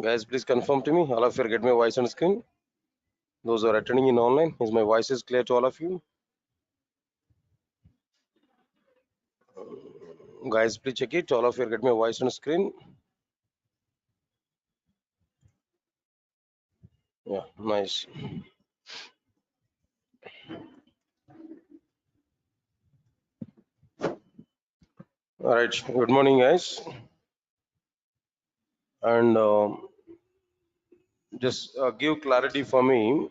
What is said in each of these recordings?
Guys, please confirm to me. All of you get my voice on screen. Those who are attending in online, is my voice is clear to all of you? Guys, please check it. All of you get my voice on screen. Yeah, nice. All right. Good morning, guys. And just give clarity for me.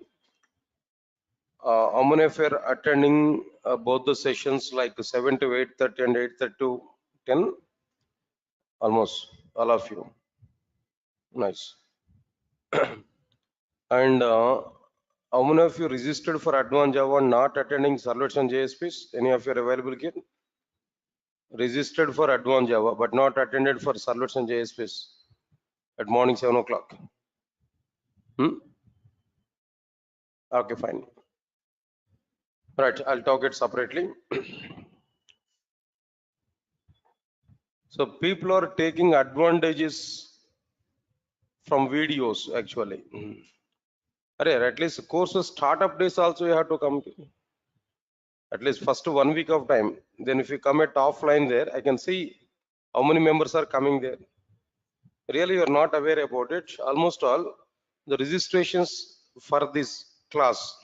How many of you are attending both the sessions like 7 to 8:30 and 8:30 to 10? Almost all of you. Nice. And how many of you registered for Advanced Java not attending servlets and JSPs? Any of you are available here? Registered for Advanced Java but not attended for servlets and JSPs at morning 7 o'clock. Okay, fine. Right, I'll talk it separately. So people are taking advantages from videos actually. At least courses startup days also you have to come at least first 1 week of time. Then if you come at offline there, I can see how many members are coming there. Really, you are not aware about it. Almost all the registrations for this class,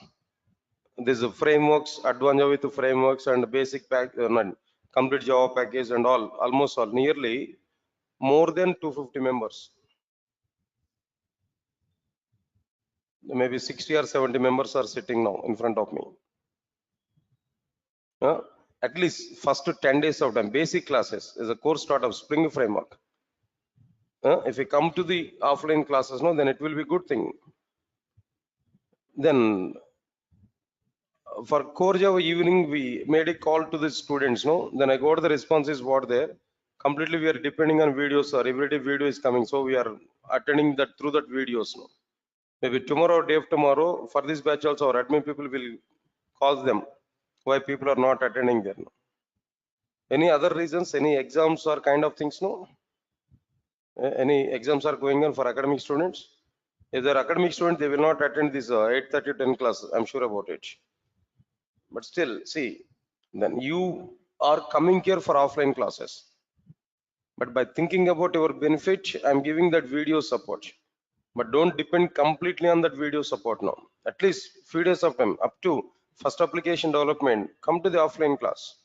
these frameworks, advanced Java with frameworks and basic pack, complete Java package and all, almost all, nearly more than 250 members. Maybe 60 or 70 members are sitting now in front of me. At least first 10 days of time, basic classes is a course start of Spring Framework. If you come to the offline classes, no, then it will be good thing. Then for core Java evening, we made a call to the students, no? Then I got the responses what there. Completely we are depending on videos or every day video is coming. So we are attending that through that videos, no? Maybe tomorrow or day of tomorrow, for this batch also our admin people will call them why people are not attending there. No? Any other reasons, any exams or kind of things, no? Any exams are going on for academic students? If they're academic students, they will not attend this 8:30 to 10 class. I'm sure about it. But still, see, then you are coming here for offline classes. But by thinking about your benefit, I'm giving that video support. But don't depend completely on that video support now. At least few days of time, up to first application development, come to the offline class.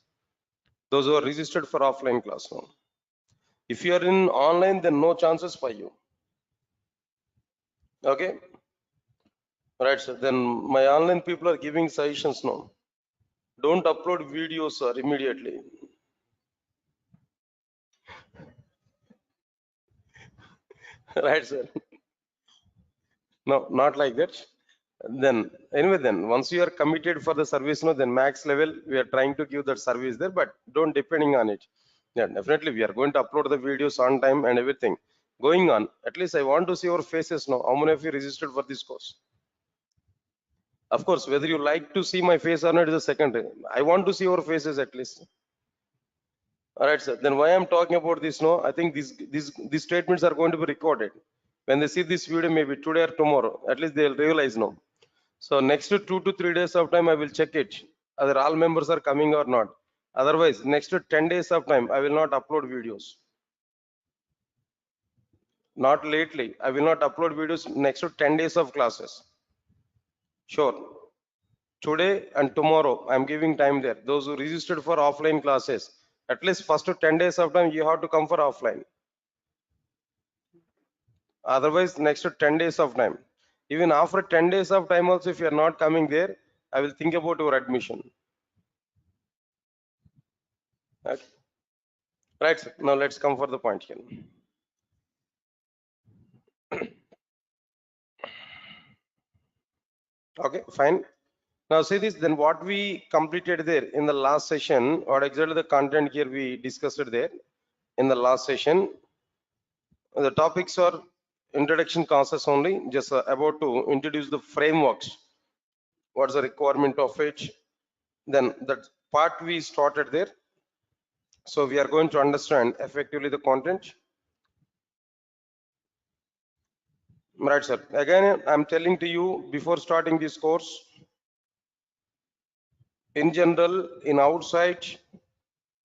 Those who are registered for offline class now. If you are in online, then no chances for you. Okay. Right, sir. Then my online people are giving suggestions now. Don't upload videos, sir, immediately. Right, sir. No, not like that. Then anyway, then once you are committed for the service, no, then max level we are trying to give that service there, but don't depending on it. Yeah, definitely we are going to upload the videos on time and everything going on. At least I want to see your faces now. How many of you registered for this course? Of course, whether you like to see my face or not is a second. I want to see your faces at least. All right, sir. Then why I'm talking about this? No, I think these statements are going to be recorded. When they see this video, maybe today or tomorrow, at least they'll realize no. So next 2 to 3 days of time, I will check it whether all members are coming or not. Otherwise, next 10 days of time, I will not upload videos. Not lately. I will not upload videos next 10 days of classes. Sure. Today and tomorrow, I'm giving time there. Those who registered for offline classes, at least first 10 days of time, you have to come for offline. Otherwise, next 10 days of time. Even after 10 days of time also, if you are not coming there, I will think about your admission. Okay. Right, sir. Now let's come for the point here. Okay, fine. Now see this, then what we completed there in the last session, what exactly the content here we discussed there in the last session. The topics are introduction classes only, just about to introduce the frameworks. What's the requirement of it? Then that part we started there. So we are going to understand effectively the content. Right, sir. Again, I'm telling to you before starting this course, in general, in outside,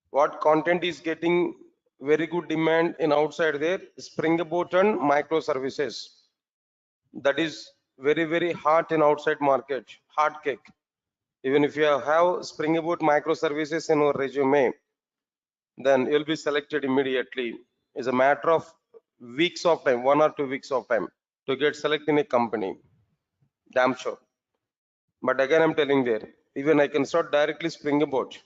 what content is getting very good demand in outside there, Spring Boot and microservices. That is very hot in outside market, hard cake. Even if you have Spring Boot microservices in your resume, then you'll be selected immediately. It's a matter of weeks of time, 1 or 2 weeks of time to get selected in a company. Damn sure. But again, I'm telling there, even I can start directly Spring Boot,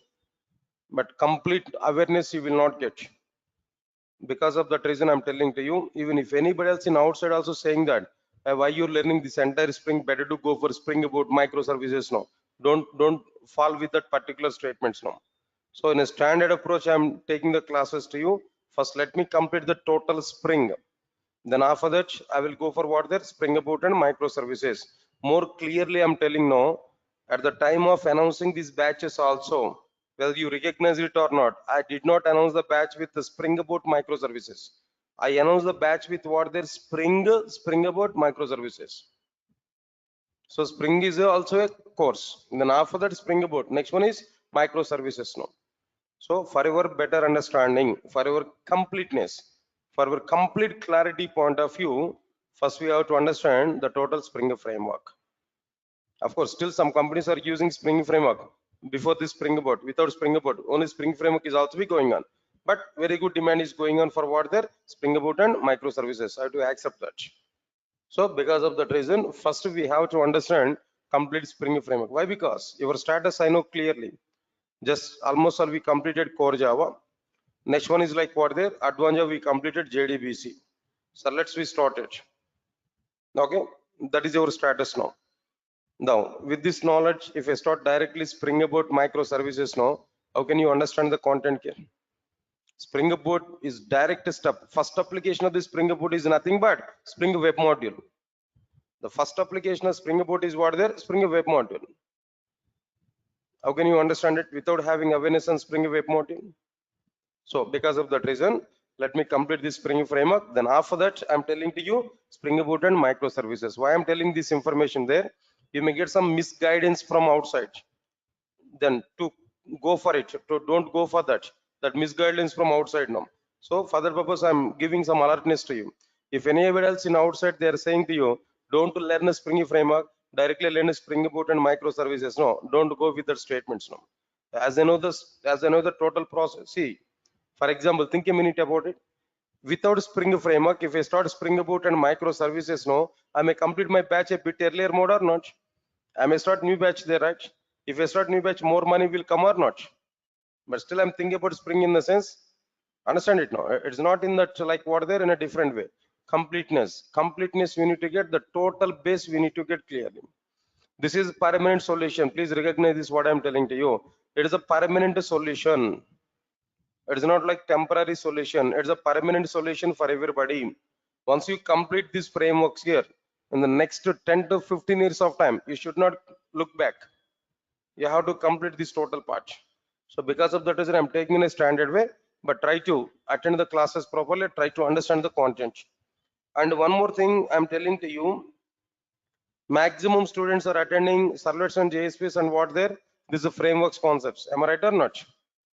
but complete awareness you will not get. Because of that reason, I'm telling to you, even if anybody else in outside also saying that, why you're learning this entire Spring, better to go for Spring Boot microservices now. Don't fall with that particular statements now. So in a standard approach, I'm taking the classes to you. First, let me complete the total Spring. Then after that, I will go for what that Spring Boot and microservices. More clearly, I'm telling now, at the time of announcing these batches also, whether you recognize it or not, I did not announce the batch with the Spring Boot microservices. I announced the batch with what their Spring Boot microservices. So Spring is also a course. Then after that, Spring Boot. Next one is microservices now. So for your better understanding, for your completeness, for your complete clarity point of view, first we have to understand the total Spring framework. Of course, still some companies are using Spring framework before this Spring Boot. Without Spring Boot, only Spring framework is also be going on. But very good demand is going on for what their Spring Boot and microservices. I have to accept that. So because of that reason, first we have to understand complete Spring framework. Why? Because your status I know clearly. Just almost all we completed core Java. Next one is like what there, advanced Java we completed JDBC. So let's we start it. Okay, that is your status now. Now with this knowledge, if I start directly Spring Boot microservices now, how can you understand the content here? Spring Boot is direct step. First application of the Spring Boot is nothing but Spring Web Module. The first application of Spring Boot is what there, Spring Web Module. How can you understand it without having awareness on Spring Web Module? So because of that reason, let me complete this Spring framework. Then after that, I'm telling to you Spring Boot and microservices. Why I'm telling this information there? You may get some misguidance from outside. Then to go for it, to don't go for that. That misguidance from outside now. So for that purpose, I'm giving some alertness to you. If anybody else in outside they are saying to you, don't learn a Spring framework, directly learn a Spring Boot and microservices. No, don't go with that statements now. As I know this, as I know the total process. See, for example, think a minute about it. Without Spring framework, if I start Spring Boot and microservices now, I may complete my batch a bit earlier mode or not. I may start new batch there, right? If I start new batch, more money will come or not. But still, I'm thinking about Spring in the sense, understand it now. It's not in that like what there in a different way. Completeness we need to get, the total base we need to get clearly. This is permanent solution. Please recognize this what I'm telling to you. It is a permanent solution. It's not like temporary solution. It's a permanent solution for everybody. Once you complete these frameworks here, in the next 10 to 15 years of time, you should not look back. You have to complete this total part. So because of that reason, I'm taking in a standard way, but try to attend the classes properly, try to understand the content. And one more thing I'm telling to you, maximum students are attending servlets and JSPs and what there, this is frameworks concepts. Am I right or not?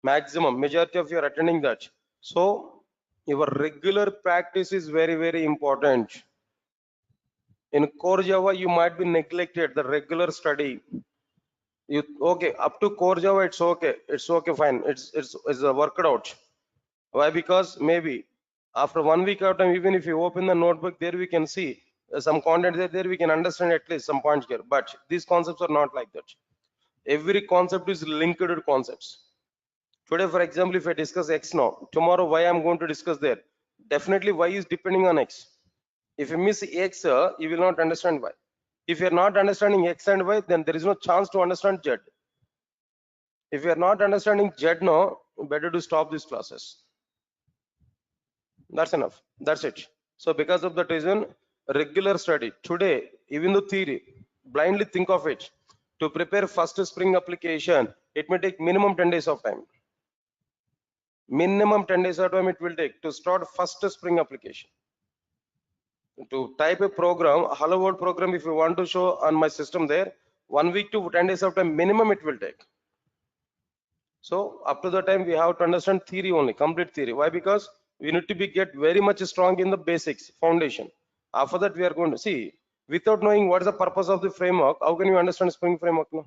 Maximum majority of you are attending that. So your regular practice is very important. In core Java you might be neglected the regular study. You okay up to core Java, it's okay fine, it's worked out. Why? Because maybe after 1 week of time, even if you open the notebook there, we can see some content there we can understand at least some points here. But these concepts are not like that. Every concept is linked to concepts. Today, for example, if I discuss X now, tomorrow Y I'm going to discuss there. Definitely Y is depending on X. If you miss X, you will not understand Y. If you're not understanding X and Y, then there is no chance to understand Z. If you're not understanding Z now, better to stop these classes. That's enough. That's it. So because of that reason, regular study. Today, even the theory, blindly think of it. To prepare first Spring application, it may take minimum 10 days of time. Minimum 10 days of time it will take to start first Spring application. To type a program, a hello world program, if you want to show on my system there, 1 week to 10 days of time minimum it will take. So up to the time we have to understand theory only, complete theory. Why? Because we need to be get very much strong in the basics, foundation. After that we are going to see, without knowing what is the purpose of the framework, how can you understand Spring framework now?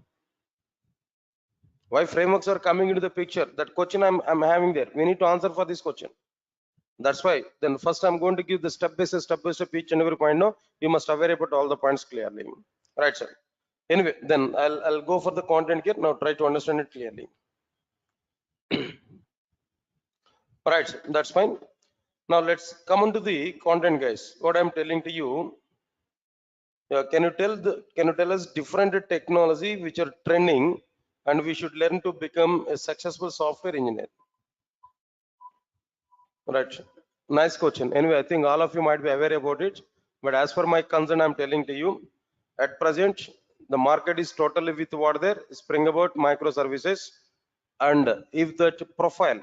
Why frameworks are coming into the picture? That question I'm having there. We need to answer for this question. That's why then first I'm going to give the step by step each and every point. No, you must aware about all the points clearly. Right, sir. Anyway, then I'll go for the content here. Now try to understand it clearly. Right, sir. That's fine. Now let's come on to the content, guys. What I'm telling to you. Can you tell us different technology which are trending and we should learn to become a successful software engineer? Right. Nice question. Anyway, I think all of you might be aware about it. But as per my concern, I'm telling to you, at present, the market is totally with what there, Spring Boot microservices. And if that profile,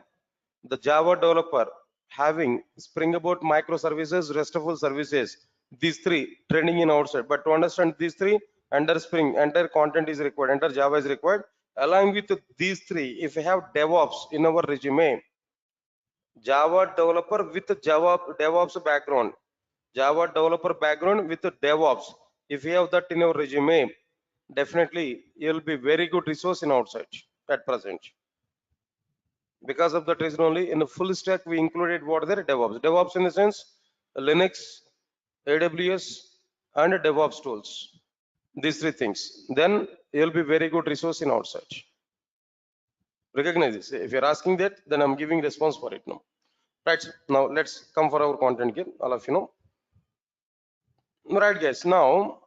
the Java developer having Spring Boot microservices, RESTful services, these three training in outside. But to understand these three, under Spring, entire content is required, enter Java is required. Along with these three, if you have DevOps in our resume, Java developer with Java DevOps background, Java developer background with DevOps. If you have that in your resume, definitely you'll be very good resource in outside at present. Because of that reason only, in the full stack we included what there DevOps. DevOps in the sense Linux, AWS, and DevOps tools. These three things. Then you'll be very good resource in outside. Recognize this. If you're asking that, then I'm giving response for it now. Right, now let's come for our content here, all of you know. Right, guys, now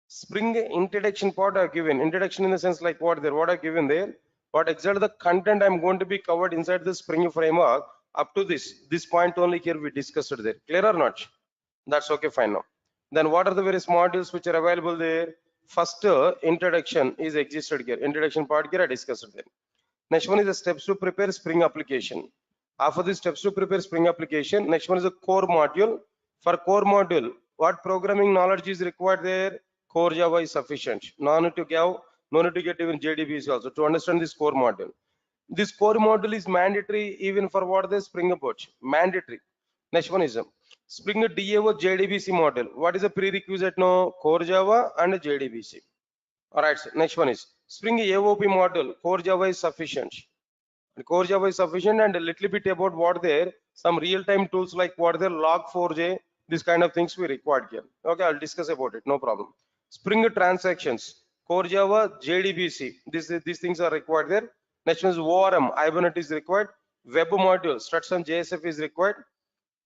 Spring introduction part I've given. Introduction in the sense like what I've given there, what exactly the content I'm going to be covered inside the Spring framework up to this point only here we discussed it there. Clear or not? That's okay, fine now. Then what are the various modules which are available there? First introduction is existed here. Introduction part here I discussed it there. Next one is the steps to prepare Spring application. After the steps to prepare Spring application, next one is the core module. For core module, what programming knowledge is required there? Core Java is sufficient. No need to get even JDBC also to understand this core module. This core module is mandatory even for what the Spring approach. Mandatory. Next one is Spring DAO JDBC model. What is the prerequisite now? Core Java and JDBC. All right, sir. Next one is Spring AOP model. Core Java is sufficient. Core Java is sufficient, and a little bit about what there, some real-time tools like what there, Log4j, this kind of things we required here. Okay, I'll discuss about it, no problem. Spring transactions, Core Java, JDBC, these things are required there. Next one is ORM, Hibernate is required. Web module, struts and JSF is required.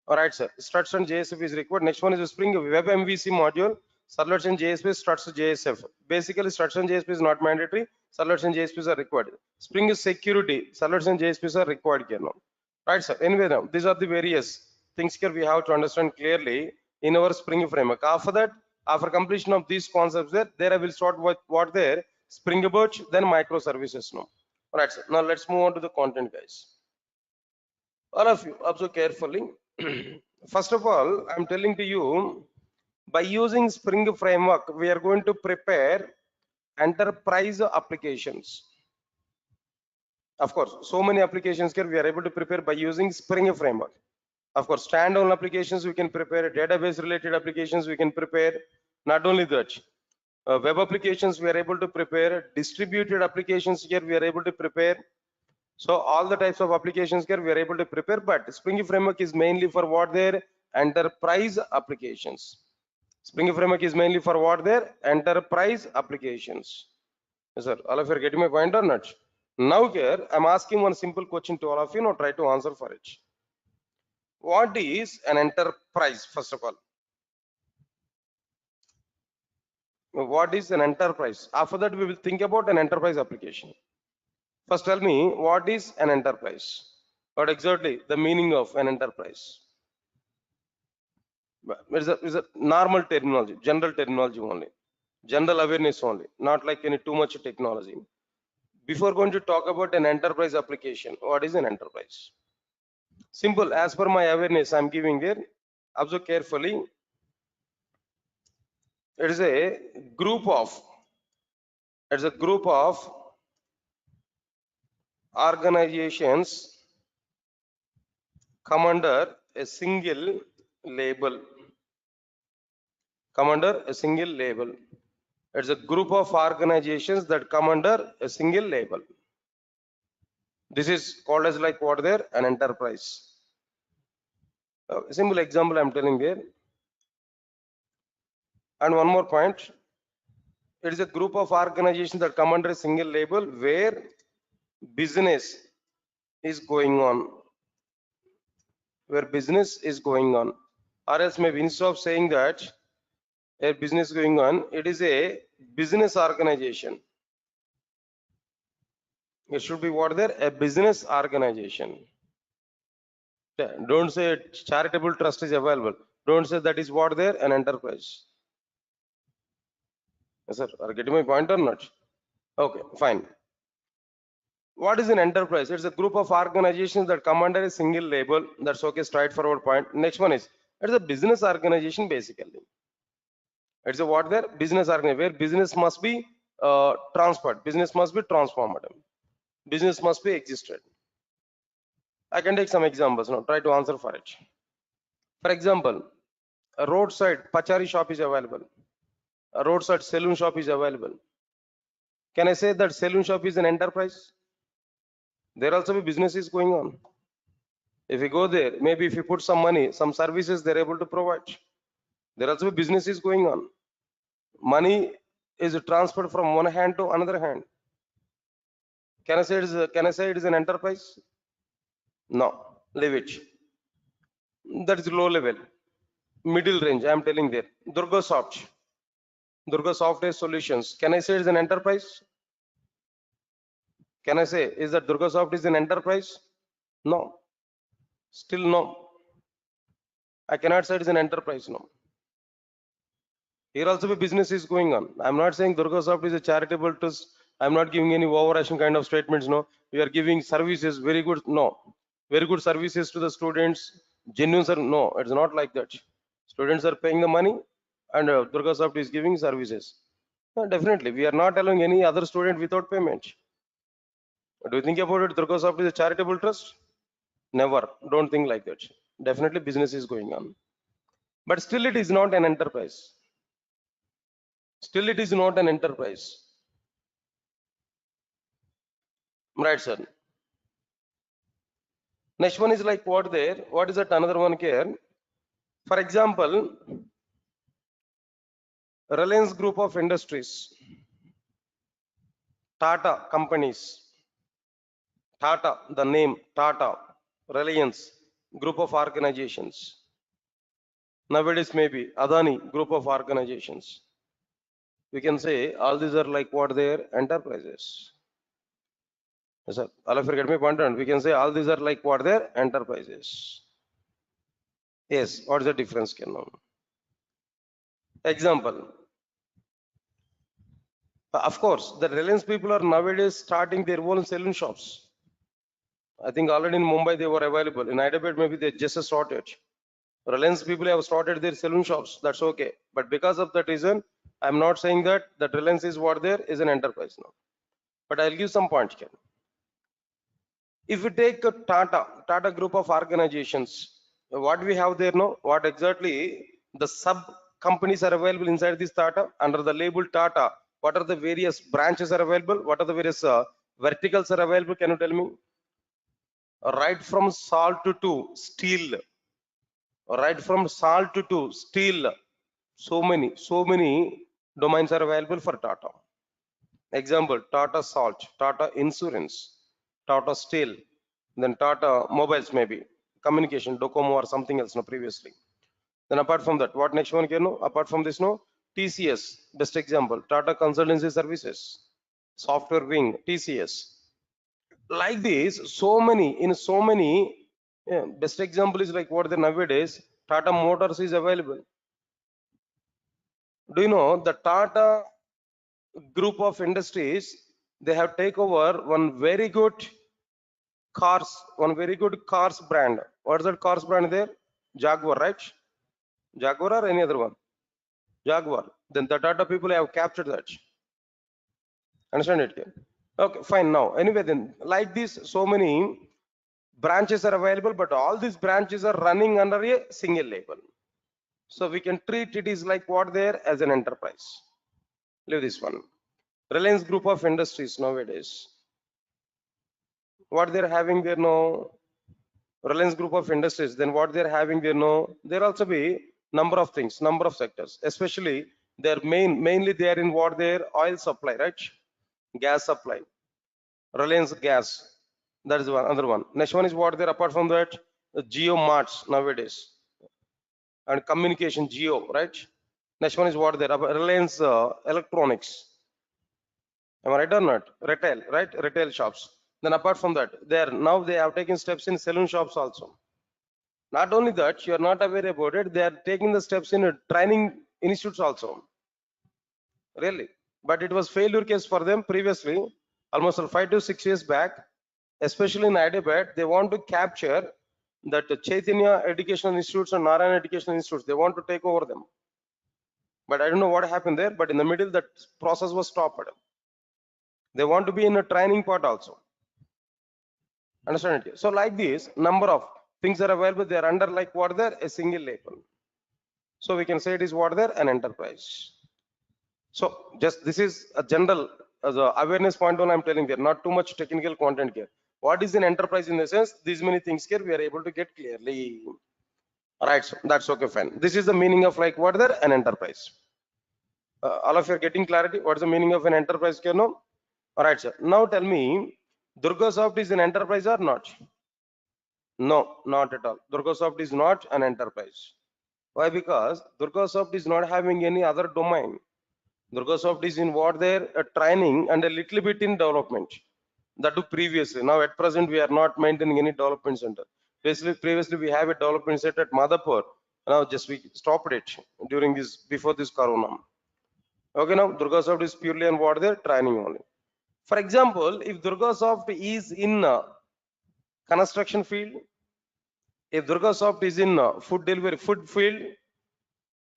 All right, sir. Struts and JSF is required. Next one is a Spring Web MVC module. Servlets and JSP, struts JSF. Basically, struts and JSP is not mandatory. Servlets and JSPs are required. Spring is security. Servlets and JSPs are required here now. Right, sir. Anyway, now these are the various things here we have to understand clearly in our Spring framework. After that, after completion of these concepts, there I will start with what there Spring Boot, then microservices now. All right, sir. Now let's move on to the content, guys. All of you observe carefully. First of all, I'm telling to you, by using Spring framework, we are going to prepare enterprise applications. Of course, so many applications here we are able to prepare by using Spring framework. Of course, standalone applications we can prepare, database related applications we can prepare. Not only that, web applications we are able to prepare, distributed applications here we are able to prepare. So all the types of applications here we are able to prepare, but Spring framework is mainly for what their enterprise applications. Spring framework is mainly for what their enterprise applications. Yes, sir. All of you are getting my point or not? Now here I'm asking one simple question to all of you. Now try to answer for it. What is an enterprise? First of all, what is an enterprise? After that, we will think about an enterprise application. First, tell me what is an enterprise? What exactly the meaning of an enterprise? It's a normal terminology, general terminology only, general awareness only, not like any too much technology. Before going to talk about an enterprise application, what is an enterprise? Simple, as per my awareness, I'm giving there. Observe carefully. It is a group of, it's a group of organizations come under a single label. Come under a single label. It's a group of organizations that come under a single label. This is called as like what there? An enterprise. A simple example I'm telling there. And one more point. It is a group of organizations that come under a single label where business is going on. Where business is going on. Or else maybe instead of saying that a business going on, it is a business organization. It should be what there? A business organization. Yeah, don't say charitable trust is available. Don't say that is what there? An enterprise. Yes, sir. Are you getting my point or not? Okay, fine. What is an enterprise? It's a group of organizations that come under a single label. That's okay, straightforward point. Next one is, it's a business organization basically. It's a what there? Business organization, where business must be transferred. Business must be transformed. Business must be existed. I can take some examples now. Try to answer for it. For example, a roadside pachari shop is available. A roadside saloon shop is available. Can I say that saloon shop is an enterprise? There also be businesses going on. If you go there, maybe if you put some money, some services they're able to provide. There also be businesses going on. Money is transferred from one hand to another hand. Can I say it is an enterprise? No, leave it. That is low level, middle range. I am telling there. Durga Soft, Durga Software Solutions. Can I say it is an enterprise? Can I say is that Durga Soft is an enterprise? No, still no. I cannot say it is an enterprise. No. Here also the business is going on. I'm not saying Durga Soft is a charitable trust. I'm not giving any overarching kind of statements. No, we are giving services, very good. No, very good services to the students. Genuine, sir. No, it's not like that. Students are paying the money, and Durga Soft is giving services. Definitely, we are not allowing any other student without payment. Do you think about it? Durga Soft is a charitable trust? Never. Don't think like that. Definitely, business is going on, but still, it is not an enterprise. Still, it is not an enterprise. Right, sir. Next one is like what there? What is that? Another one here. For example, Reliance Group of Industries, Tata companies, Tata, the name Tata, Reliance Group of organizations. Nowadays, maybe Adani Group of organizations. We can say all these are like what they are? Enterprises. Yes, sir. All of you get my point on. We can say all these are like what they are? Enterprises. Yes, what is the difference? Can know. Example. Of course, the Reliance people are nowadays starting their own saloon shops. I think already in Mumbai they were available. In Hyderabad, maybe they just started. Reliance people have started their saloon shops. That's okay. But because of that reason, I'm not saying that Reliance is what there is an enterprise now. But I'll give some points here. If we take a Tata group of organizations, what we have there now, what exactly the sub companies are available inside this Tata under the label Tata? What are the various branches are available? What are the various verticals are available? Can you tell me? Right from salt to steel, right from salt to steel. So many domains are available for Tata. Example, Tata Salt, Tata Insurance, Tata Steel, then Tata Mobiles maybe, communication, Docomo or something else no previously. Then apart from that, what next one can know? Apart from this, no, TCS, best example, Tata Consultancy Services, Software Wing, TCS. Like this, so many, yeah, best example is like what the nowadays, Tata Motors is available. Do you know the Tata group of industries, they have taken over one very good cars brand. What is that cars brand there? Jaguar, right? Jaguar or any other one? Jaguar. Then the Tata people have captured that. Understand it here? Okay, fine. Now, anyway, then like this, so many branches are available, but all these branches are running under a single label. So we can treat it is like what there as an enterprise. Leave this one. Reliance Group of Industries nowadays. What they're having there no Reliance Group of Industries. Then what they're having there no there also be number of things, number of sectors. Especially they're mainly they are in what their oil supply, right? Gas supply. Reliance Gas. That is one another one. Next one is what there apart from that Geo Marts nowadays and communication Geo, right? Next one is what there Reliance Electronics. Am I right or not? Retail, right? Retail shops. Then apart from that, now they have taken steps in saloon shops also. Not only that, you are not aware about it. They are taking the steps in training institutes also. Really, but it was failure case for them previously, almost 5 to 6 years back. Especially in Hyderabad, they want to capture that Chaitanya Educational Institutes and Narayana Educational Institutes. They want to take over them. But I don't know what happened there. But in the middle, that process was stopped. They want to be in a training part also. Understand it? So like this, number of things are available. They are under like what there a single label. So we can say it is what there an enterprise. So just this is a general as a awareness point on I'm telling there, not too much technical content here. What is an enterprise in the sense? These many things here we are able to get clearly. Right, so that's okay, fine. This is the meaning of like what there an enterprise. All of you are getting clarity. What is the meaning of an enterprise? Can know? All right, sir. Now tell me, Durgasoft is an enterprise or not? No, not at all. Durgasoft is not an enterprise. Why? Because Durgasoft is not having any other domain. Durgasoft is in what there a training and a little bit in development. That do previously. Now at present we are not maintaining any development center. Previously we have a development center at Madhapur. Now just we stopped it during this before this corona. Okay, now Durgasoft is purely on what there training only. For example, if Durgasoft is in construction field, if Durgasoft is in food delivery, food field,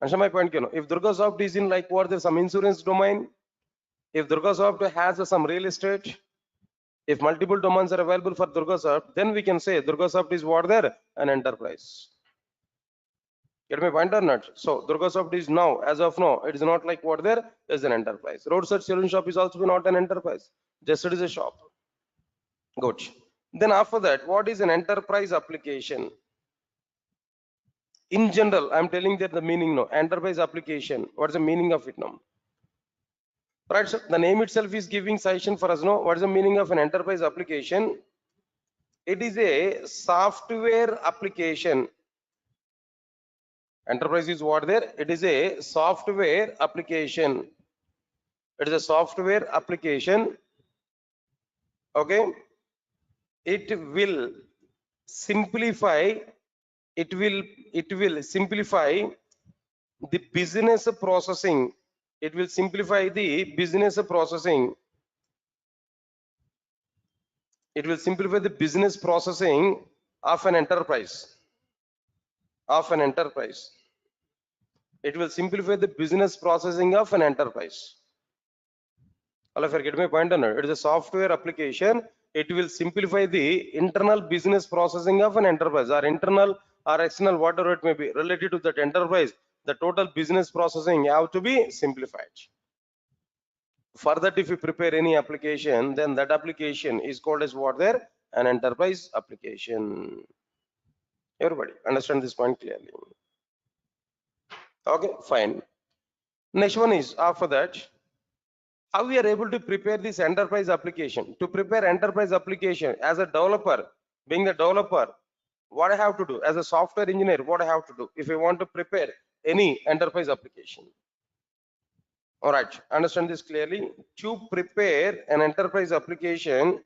understand my point? If Durgasoft is in like what there's some insurance domain, if Durgasoft has some real estate, if multiple domains are available for Durgasoft, then we can say Durgasoft is what there an enterprise. Get my point or not? So Durgasoft is now, as of now, it is not like what there is an enterprise. Roadside saloon shop is also not an enterprise. Just it is a shop. Good. Then after that, what is an enterprise application? In general, I'm telling that the meaning no enterprise application. What is the meaning of it now? Right. So the name itself is giving suggestion for us. No, what is the meaning of an enterprise application? It is a software application. Enterprise is what there? It is a software application. It is a software application. Okay. It will simplify. It will simplify the business processing. It will simplify the business processing. It will simplify the business processing of an enterprise. It will simplify the business processing of an enterprise. All of you get my point on it. It is a software application. It will simplify the internal business processing of an enterprise, or internal or external, whatever it may be related to that enterprise. The total business processing have to be simplified. For that, if you prepare any application, then that application is called as what there? An enterprise application. Everybody understand this point clearly? Okay, fine. Next one is after that, how we are able to prepare this enterprise application. To prepare enterprise application as a developer, being a developer, what I have to do as a software engineer, what I have to do if I want to prepare any enterprise application. All right, understand this clearly. To prepare an enterprise application,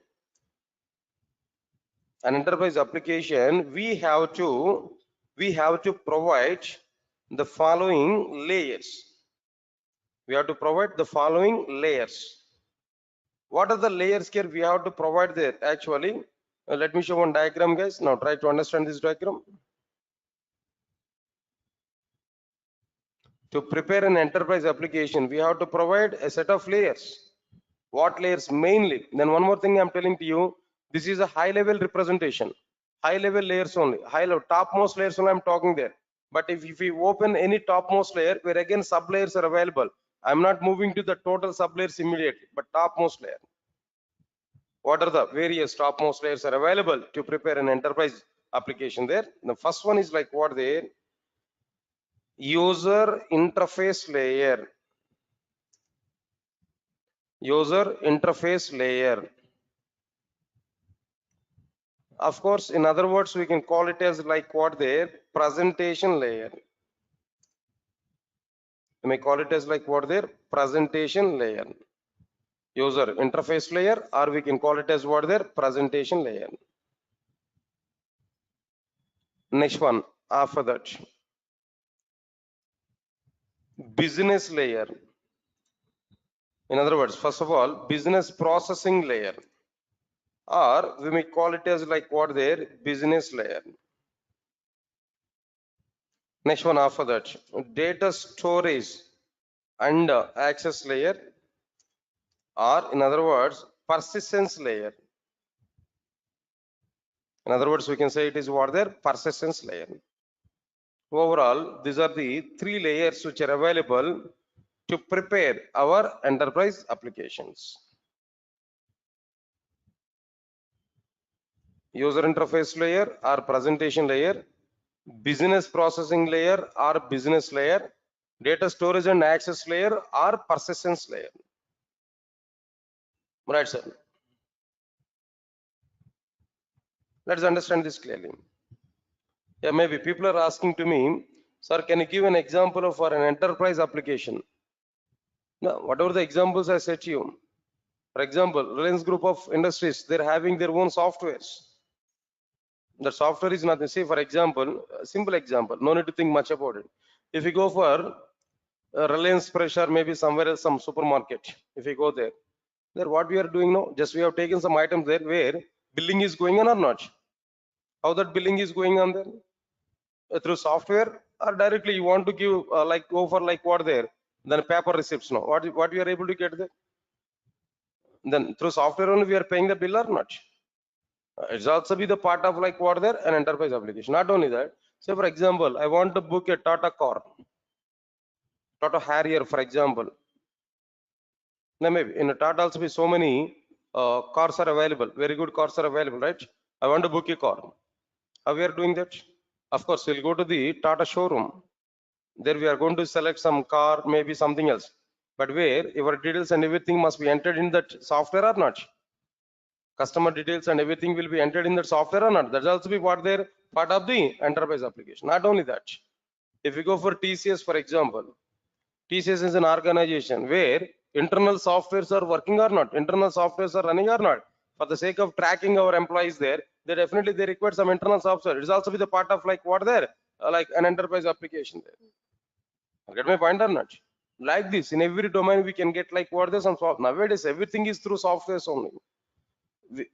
we have to provide the following layers. We have to provide the following layers. What are the layers here we have to provide there? Actually, let me show one diagram, guys. Now try to understand this diagram. To prepare an enterprise application, we have to provide a set of layers. What layers mainly? Then one more thing I'm telling to you, this is a high level representation. High level layers only, high level, topmost layers only I'm talking there. But if we open any topmost layer, where again sub layers are available, I'm not moving to the total sub layers immediately, but topmost layer. What are the various topmost layers are available to prepare an enterprise application there? The first one is like what there? User interface layer. User interface layer. Of course, in other words, we can call it as like what there? Presentation layer. We may call it as like what there? Presentation layer. User interface layer, or we can call it as what there? Presentation layer. Next one, after that, business layer. In other words, first of all, business processing layer, or we may call it as like what there? Business layer. Next one after that, data storage and access layer, or in other words, persistence layer. In other words, we can say it is what there? Persistence layer. Overall, these are the three layers which are available to prepare our enterprise applications. User interface layer or presentation layer, business processing layer or business layer, data storage and access layer or persistence layer. Right, sir. Let's understand this clearly. Yeah, maybe people are asking to me, sir, can you give an example for an enterprise application? No, whatever the examples I said to you. For example, Reliance Group of Industries, they're having their own softwares. The software is nothing. Say, for example, a simple example, no need to think much about it. If you go for Reliance Pressure, maybe somewhere else, some supermarket, if you go there, what we are doing now, just we have taken some items there where billing is going on or not. How that billing is going on there? Through software or directly you want to give like go for like what there? Then paper receipts now. What we are able to get there? Then through software only we are paying the bill or not? It's also be the part of like what there? An enterprise application. Not only that, say for example, I want to book a Tata car, Tata Harrier, for example. Now maybe in a Tata also be so many cars are available. Very good cars are available, right? I want to book a car. How we are doing that? Of course, we'll go to the Tata showroom. There we are going to select some car, maybe something else. But where your details and everything must be entered in that software or not? Customer details and everything will be entered in that software or not? That's also be what they're part of the enterprise application. Not only that, if you go for TCS, for example, TCS is an organization where internal softwares are working or not, internal softwares are running or not. For the sake of tracking our employees there, they definitely they require some internal software. It's also be the part of like what there, like an enterprise application there. Get my point or not? Like this, in every domain we can get like what there's some software. Nowadays everything is through softwares only.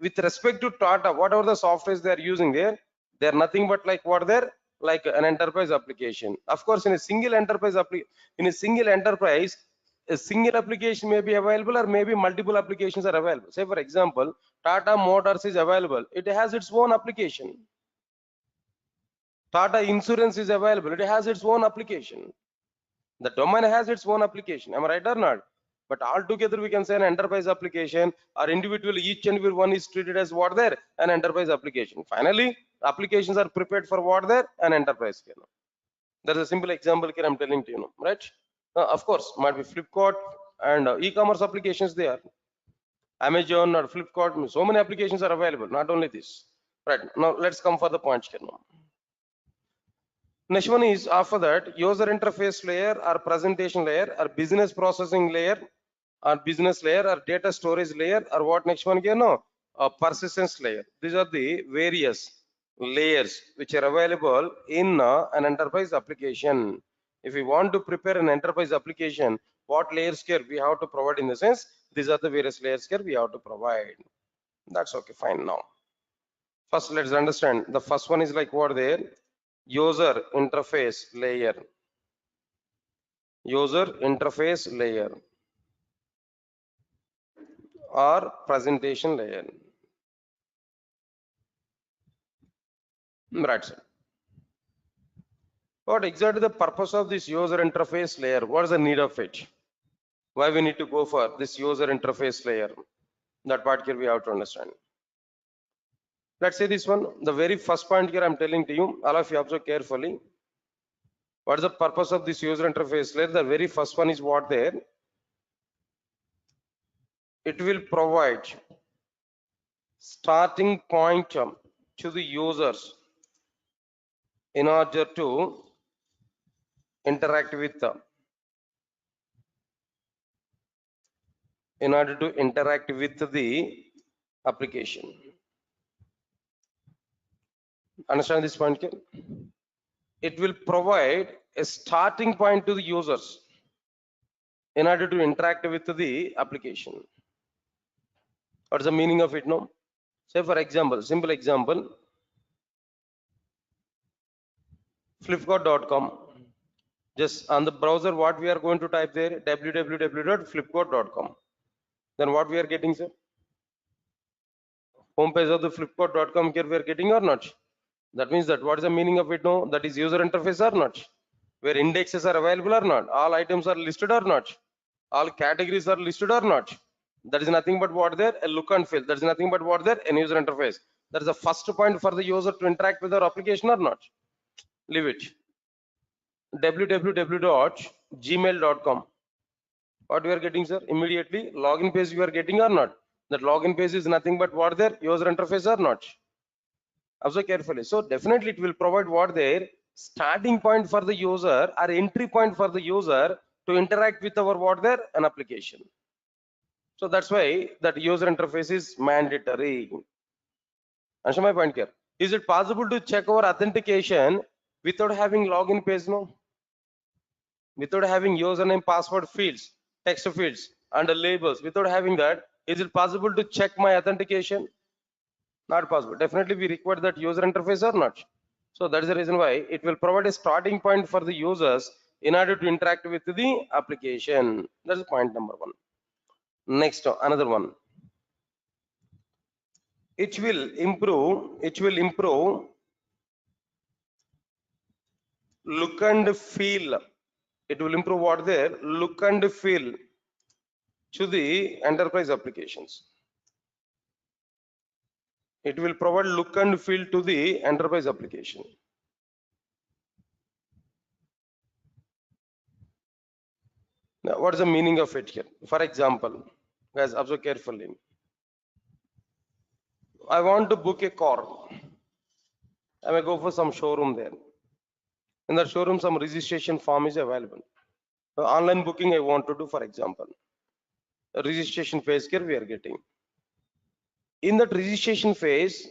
With respect to Tata, whatever the softwares they are using there, they are nothing but like what they're like an enterprise application. Of course, in a single enterprise in a single enterprise, a single application may be available or maybe multiple applications are available. Say for example, Tata Motors is available. It has its own application. Tata Insurance is available. It has its own application. The domain has its own application. Am I right or not? But altogether we can say an enterprise application or individually each and every one is treated as what there? An enterprise application. Finally, applications are prepared for what there? An enterprise. There's a simple example here I'm telling to you, right? Of course, might be Flipkart and e-commerce applications there. Amazon or Flipkart, so many applications are available, not only this. Right, now let's come for the points here now. Next one is after that user interface layer or presentation layer or business processing layer or business layer or data storage layer or what next one here no persistence layer. These are the various layers which are available in an enterprise application. If we want to prepare an enterprise application, what layers here we have to provide in the sense these are the various layers here we have to provide. That's okay, fine. Now first let's understand the first one is like what there user interface layer. user interface layer or presentation layer. Right, sir. What exactly the purpose of this user interface layer? What is the need of it? Why we need to go for this user interface layer? That part here we have to understand. Let's say this one, the very first point here I'm telling to you, all of you observe carefully. What is the purpose of this user interface layer? The very first one is what there? It will provide starting point to the users in order to interact with the application. Understand this point here? It will provide a starting point to the users in order to interact with the application. What's the meaning of it now? Say for example, simple example, flipkart.com. Just on the browser, what we are going to type there? www.flipkart.com. Then what we are getting, sir? Home page of the flipkart.com here we are getting or not? That means that what is the meaning of it now? That is user interface or not? Where indexes are available or not? All items are listed or not? All categories are listed or not? That is nothing but what there? A look and feel. That is nothing but what there? An user interface. That is the first point for the user to interact with our application or not? Leave it. www.gmail.com. What we are getting, sir? Immediately login page you are getting or not? That login page is nothing but what there? User interface or not? Observe carefully. So definitely it will provide what there? Starting point for the user or entry point for the user to interact with our what there? An application. So that's why that user interface is mandatory. Answer my point here. Is it possible to check our authentication without having login page? No. Without having username, password fields, text fields, and labels, without having that, is it possible to check my authentication? Not possible. Definitely we require that user interface or not. So that is the reason why it will provide a starting point for the users in order to interact with the application. That's point number one. Next, another one. It will improve look and feel. It will improve what there? Look and feel to the enterprise applications. It will provide look and feel to the enterprise application. Now, what is the meaning of it here? For example, guys, observe carefully. I want to book a car. I may go for some showroom there. In that showroom, some registration form is available. Online booking I want to do, for example. A registration phase here we are getting. In that registration phase,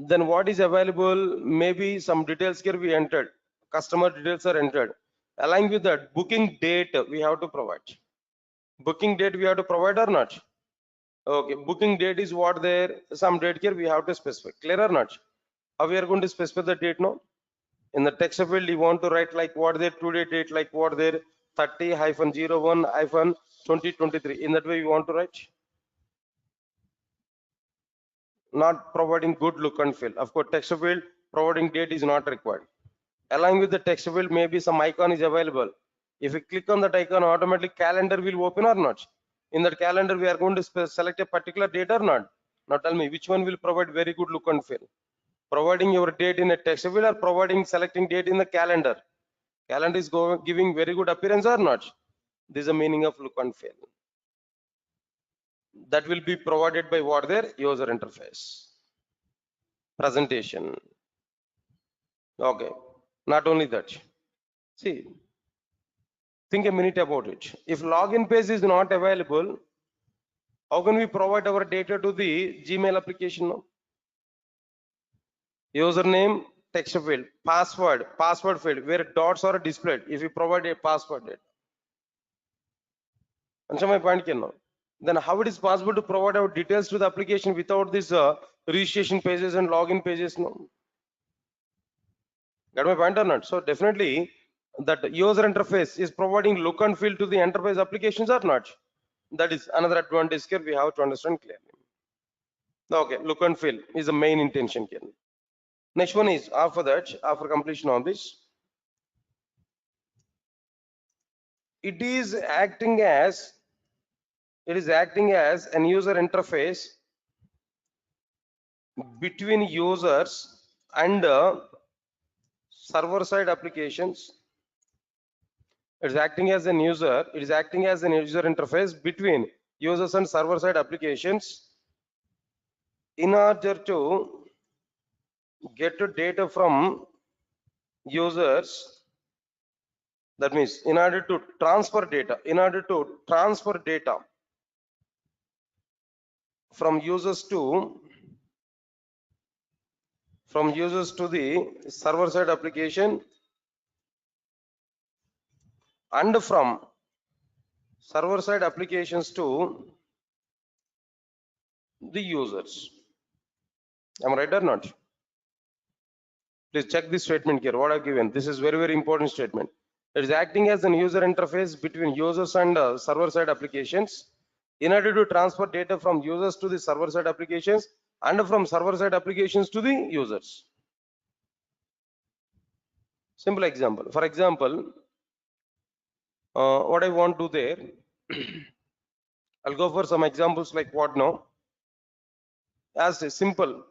then what is available? Maybe some details here we entered. Customer details are entered. Along with that, booking date we have to provide. Booking date we have to provide or not? Okay, booking date is what there? Some date here we have to specify. Clear or not? How we are going to specify the date now? In the text field, you want to write like what there today date, like what there 30-01-2023. In that way, you want to write. Not providing good look and feel. Of course, text field providing date is not required. Along with the text field, maybe some icon is available. If you click on that icon, automatically calendar will open or not. In that calendar, we are going to select a particular date or not. Now tell me which one will provide very good look and feel. Providing your date in a text field or providing selecting date in the calendar. Calendar is giving very good appearance or not. This is the meaning of look and feel. That will be provided by what their user interface. Presentation. Okay. Not only that. See, think a minute about it. If login page is not available, how can we provide our data to the Gmail application now? Username, text field, password field, where dots are displayed. If you provide a password data. Answer my point here now. Then how it is possible to provide our details to the application without this registration pages and login pages? No. Got my point or not? So definitely that user interface is providing look and feel to the enterprise applications or not? That is another advantage here we have to understand clearly. Okay, look and feel is the main intention here. Next one is after that, after completion of this, it is acting as an user interface between users and server side applications. It is acting as an user interface between users and server side applications in order to get data from users. That means in order to transfer data from users to the server side application and from server side applications to the users. Am I right or not? Please check this statement here, what I've given. This is very, very important statement. It is acting as an user interface between users and server side applications in order to transfer data from users to the server side applications and from server side applications to the users. Simple example. For example, what I want to do there, I'll go for some examples like what now. As a simple,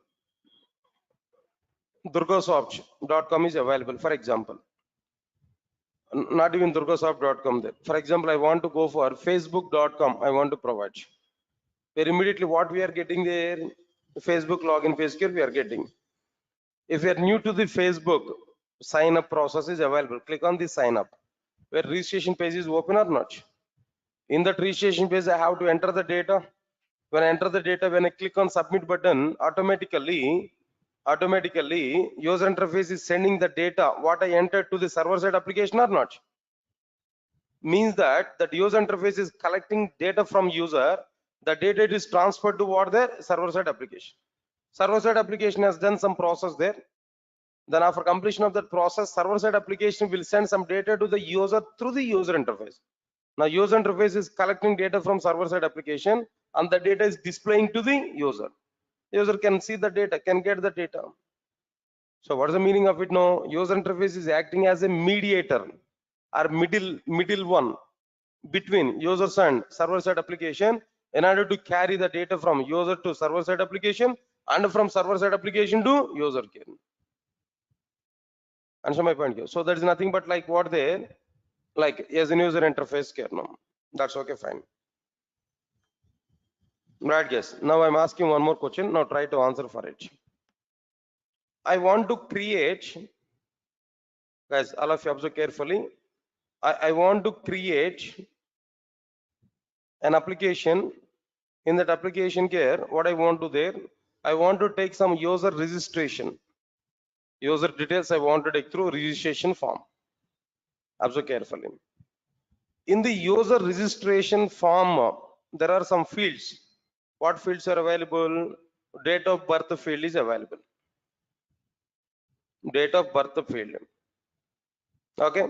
durgasoft.com is available, for example. Not even durgasoft.com there. For example, I want to go for facebook.com. I want to provide. Where immediately what we are getting there, Facebook login page here we are getting. If you are new to the Facebook, sign up process is available. Click on the sign up. Where registration page is open or not. In that registration page, I have to enter the data. When I enter the data, when I click on submit button, automatically user interface is sending the data what I entered to the server side application or not. Means that user interface is collecting data from user. The data is transferred to what their server side application. Server side application has done some process there. Then after completion of that process, server side application will send some data to the user through the user interface. Now user interface is collecting data from server side application and the data is displaying to the user. User can see the data, can get the data. So what is the meaning of it now? User interface is acting as a mediator or middle one between users and server side application in order to carry the data from user to server side application and from server side application to user care. Answer my point here. So that is nothing but like what they like as a user interface care now. That's okay, fine. Right, guys. Now I'm asking one more question. Now try to answer for it. I want to create, guys, all of you observe carefully. I want to create an application. In that application care, what I want to there, I want to take some user registration. User details I want to take through registration form. Observe carefully. In the user registration form, there are some fields. What fields are available? Date of birth field is available. Date of birth field. Okay.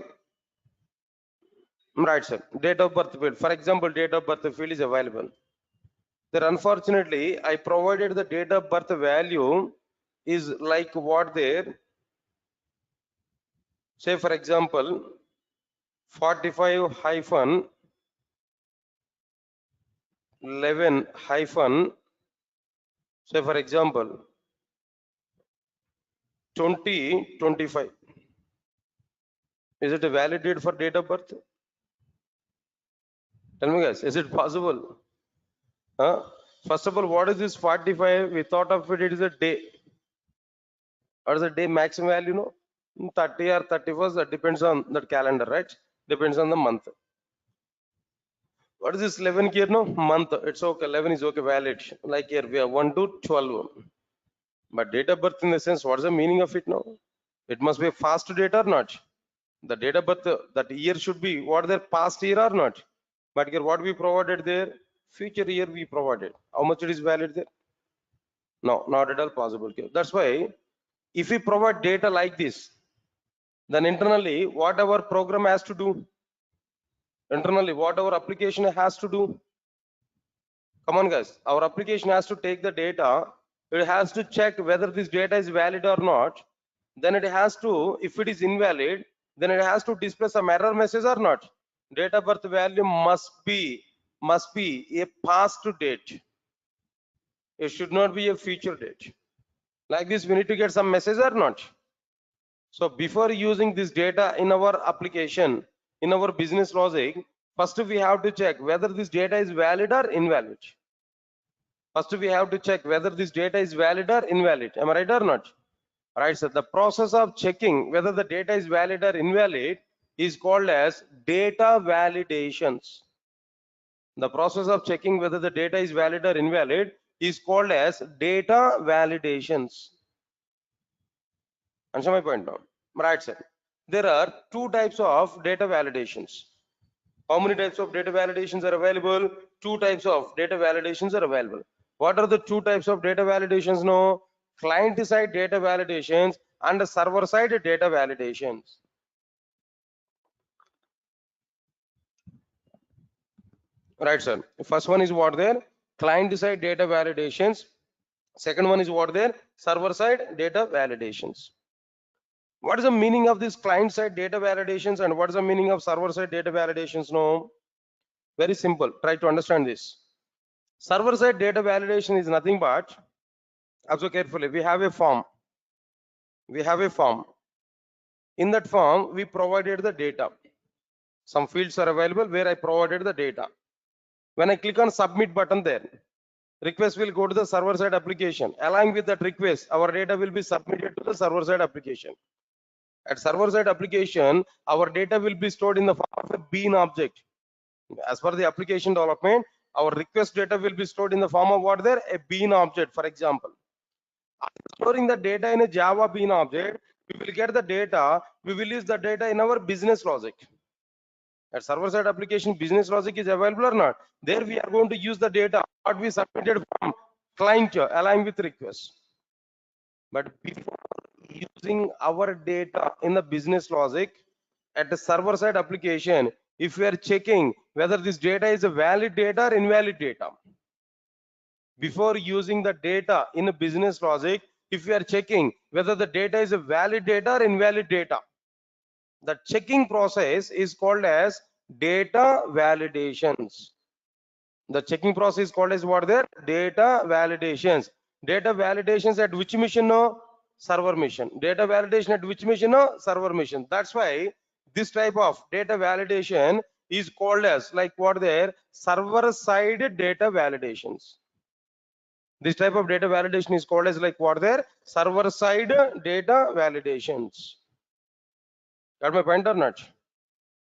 Right, sir. Date of birth field. For example, date of birth field is available. There, unfortunately, I provided the date of birth value is like what there. Say, for example, 45 hyphen 11 hyphen, say for example 2025. Is it a valid date for date of birth? Tell me, guys, is it possible? First of all, what is this 45? We thought of it, it is a day. What is the day maximum value? No, 30 or 31st, that depends on the calendar, right? Depends on the month. What is this 11 here? No, month. It's okay. 11 is okay, valid. Like here we have 1 to 12. But date of birth in the sense, what is the meaning of it now? It must be a fast date or not? The date of birth, that year should be what their past year or not? But here what we provided there, future year we provided. How much it is valid there? No, not at all possible here. That's why if we provide data like this, Then internally what our program has to do, internally what our application has to do, come on guys, our application has to take the data, it has to check whether this data is valid or not, then it has to, if it is invalid, then it has to display some error message or not. Date of birth value must be a past date, it should not be a future date. Like this we need to get some message or not. So before using this data in our application, in our business logic, first we have to check whether this data is valid or invalid. First we have to check whether this data is valid or invalid. Am I right or not? Right, so the process of checking whether the data is valid or invalid is called as data validations. The process of checking whether the data is valid or invalid is called as data validations. Answer my point now. Right, sir. There are two types of data validations. How many types of data validations are available? Two types of data validations are available. What are the two types of data validations now? Client side data validations and server side data validations. Right, sir. First one is what there? Client side data validations. Second one is what there? Server side data validations. What is the meaning of this client side data validations and what is the meaning of server side data validations? No, very simple. Try to understand this. Server side data validation is nothing but, observe carefully, we have a form. We have a form. In that form, we provided the data. Some fields are available where I provided the data. When I click on submit button there, request will go to the server side application. Along with that request, our data will be submitted to the server side application. At server side application, our data will be stored in the form of a bean object. As per the application development, our request data will be stored in the form of what there? A bean object, for example. After storing the data in a Java bean object, we will get the data, we will use the data in our business logic. At server side application, business logic is available or not? There we are going to use the data what we submitted from client aligned with request. But before using our data in the business logic, at the server side application, if we are checking whether this data is a valid data or invalid data, before using the data in a business logic, if we are checking whether the data is a valid data or invalid data, the checking process is called as data validations. The checking process is called as what there? Data validations. Data validations at which mission? No, server mission. Data validation at which mission? No, server mission. That's why this type of data validation is called as like what there? Server side data validations. This type of data validation is called as like what there? Server side data validations. Got my point or not?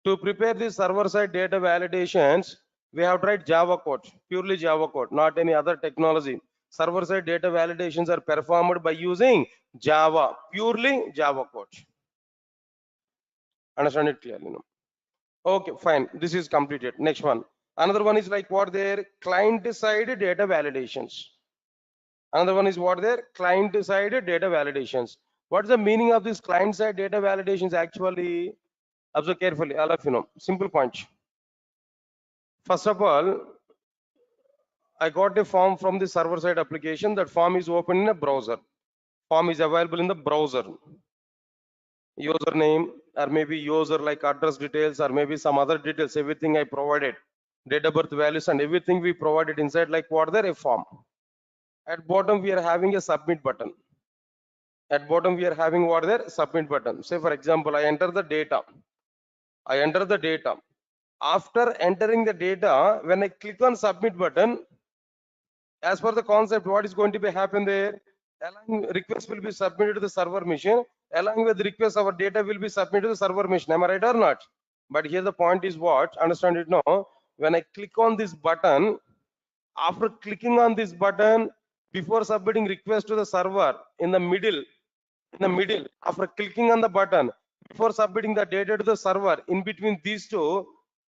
To prepare the server side data validations, we have tried Java code, purely Java code, not any other technology. Server side data validations are performed by using Java, purely Java code. Understand it clearly? No? Okay, fine. This is completed. Next one. Another one is like what there? Client side data validations. Another one is what there? Client side data validations. What is the meaning of this client side data validations actually? Observe carefully, all of you know. Simple point. First of all, I got a form from the server side application. That form is open in a browser. Form is available in the browser. Username or maybe user like address details or maybe some other details. Everything I provided. Date of birth values and everything we provided inside like what there? A form. At bottom we are having a submit button. At bottom we are having what there? Submit button. Say for example, I enter the data. I enter the data. After entering the data, when I click on submit button, as per the concept, what is going to be happen there? Along request will be submitted to the server machine. Along with request, our data will be submitted to the server machine. Am I right or not? But here the point is what? Understand it now. When I click on this button, after clicking on this button, before submitting request to the server, in the middle, after clicking on the button, before submitting the data to the server, in between these two,